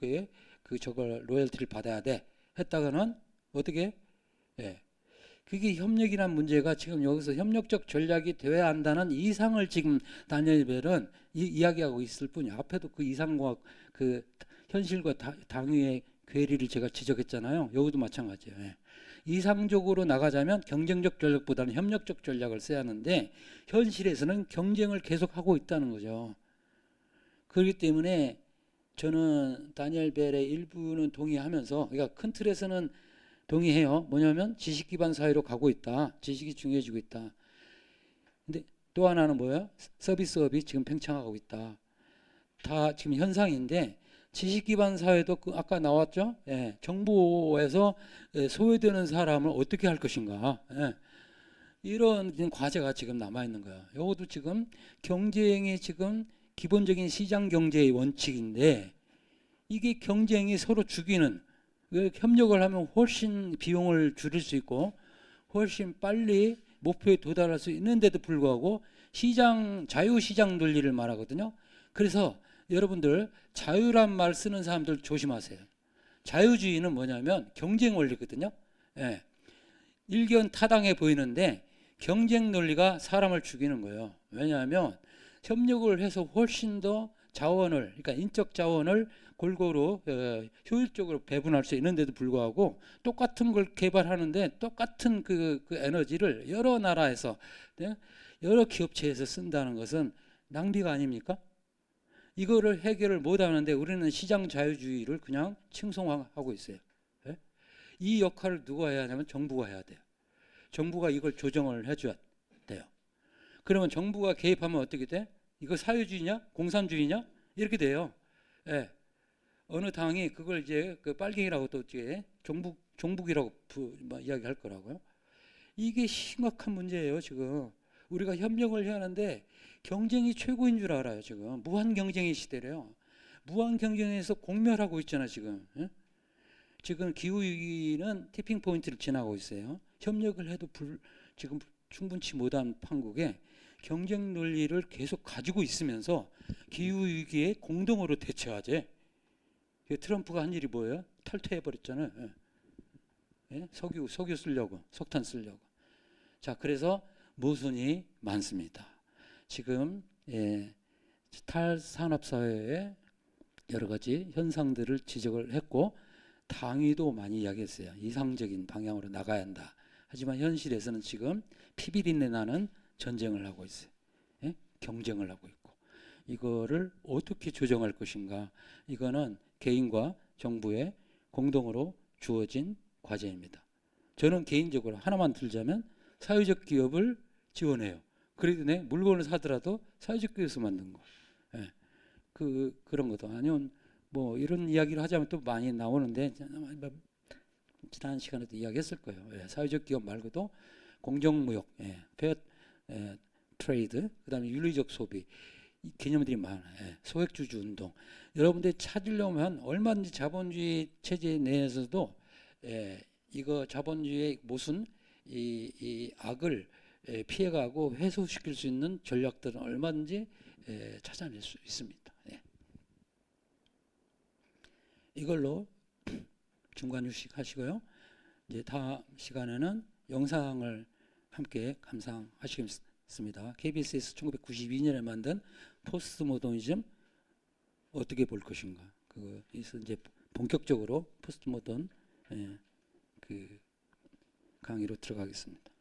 저걸 로열티를 받아야 돼 했다가는 어떻게 그게 협력이란 문제가 지금 여기서 협력적 전략이 되어야 한다는 이상을 지금 다니엘 벨은 이야기하고 있을 뿐이야. 앞에도 그 이상과 그 현실과 당위의 괴리를 제가 지적했잖아요. 여기도 마찬가지예요. 예. 이상적으로 나가자면 경쟁적 전략보다는 협력적 전략을 써야 하는데 현실에서는 경쟁을 계속하고 있다는 거죠. 그렇기 때문에 저는 다니엘 벨의 일부는 동의하면서, 그러니까 큰 틀에서는 동의해요. 뭐냐면 지식 기반 사회로 가고 있다. 지식이 중요해지고 있다. 근데 또 하나는 뭐예요? 서비스업이 지금 팽창하고 있다. 다 지금 현상인데 지식 기반 사회도 아까 나왔죠? 예, 정보에서 소외되는 사람을 어떻게 할 것인가? 예, 이런 과제가 지금 남아 있는 거야. 이것도 지금 경쟁이 지금 기본적인 시장 경제의 원칙인데 이게 경쟁이 서로 죽이는, 협력을 하면 훨씬 비용을 줄일 수 있고 훨씬 빨리 목표에 도달할 수 있는데도 불구하고 자유시장 논리를 말하거든요. 그래서 여러분들 자유란 말 쓰는 사람들 조심하세요. 자유주의는 뭐냐면 경쟁 원리거든요. 예. 일견 타당해 보이는데 경쟁 논리가 사람을 죽이는 거예요. 왜냐하면 협력을 해서 훨씬 더 자원을, 그러니까 인적 자원을 골고루 효율적으로 배분할 수 있는데도 불구하고 똑같은 걸 개발하는데 똑같은 그 에너지를 여러 나라에서, 여러 기업체에서 쓴다는 것은 낭비가 아닙니까? 이거를 해결을 못 하는데 우리는 시장 자유주의를 그냥 칭송하고 있어요. 예? 이 역할을 누가 해야 하냐면 정부가 해야 돼요. 정부가 이걸 조정을 해줘야 돼요. 그러면 정부가 개입하면 어떻게 돼? 이거 사회주의냐? 공산주의냐? 이렇게 돼요. 예. 어느 당이 그걸 이제 그 빨갱이라고 또 이제 종북이라고 이야기할 거라고요. 이게 심각한 문제예요, 지금. 우리가 협력을 해야 하는데 경쟁이 최고인 줄 알아요, 지금. 무한 경쟁의 시대래요. 무한 경쟁에서 공멸하고 있잖아, 지금. 예? 지금 기후위기는 티핑 포인트를 지나고 있어요. 협력을 해도 지금 충분치 못한 판국에 경쟁 논리를 계속 가지고 있으면서 기후위기에 공동으로 대처하지. 트럼프가 한 일이 뭐예요? 탈퇴해버렸잖아요. 예. 예? 석유 쓰려고, 석탄 쓰려고. 자, 그래서 모순이 많습니다. 지금 탈산업사회의 여러 가지 현상들을 지적을 했고 당위도 많이 이야기했어요. 이상적인 방향으로 나가야 한다. 하지만 현실에서는 지금 피비린내 나는 전쟁을 하고 있어요. 예? 경쟁을 하고 있고 이거를 어떻게 조정할 것인가. 이거는 개인과 정부의 공동으로 주어진 과제입니다. 저는 개인적으로 하나만 들자면 사회적 기업을 지원해요. 그래도 내 물건을 사더라도 사회적 기업에서 만든 거. 예. 그런 것도 아니면 뭐 이런 이야기를 하자면 또 많이 나오는데 지난 시간에도 이야기했을 거예요. 예. 사회적 기업 말고도 공정무역, 페어 트레이드, 그다음에 윤리적 소비 이 개념들이 많아요. 예. 소액주주 운동. 여러분들이 찾으려면 얼마든지 자본주의 체제 내에서도 이거 자본주의의 모순 이 악을 피해가고 해소시킬 수 있는 전략들은 얼마든지 찾아낼 수 있습니다. 예. 이걸로 중간 휴식 하시고요. 이제 다음 시간에는 영상을 함께 감상하시겠습니다. KBS에서 1992년에 만든 포스트 모더니즘 어떻게 볼 것인가. 그래서 이제 본격적으로 포스트 모던 그 강의로 들어가겠습니다.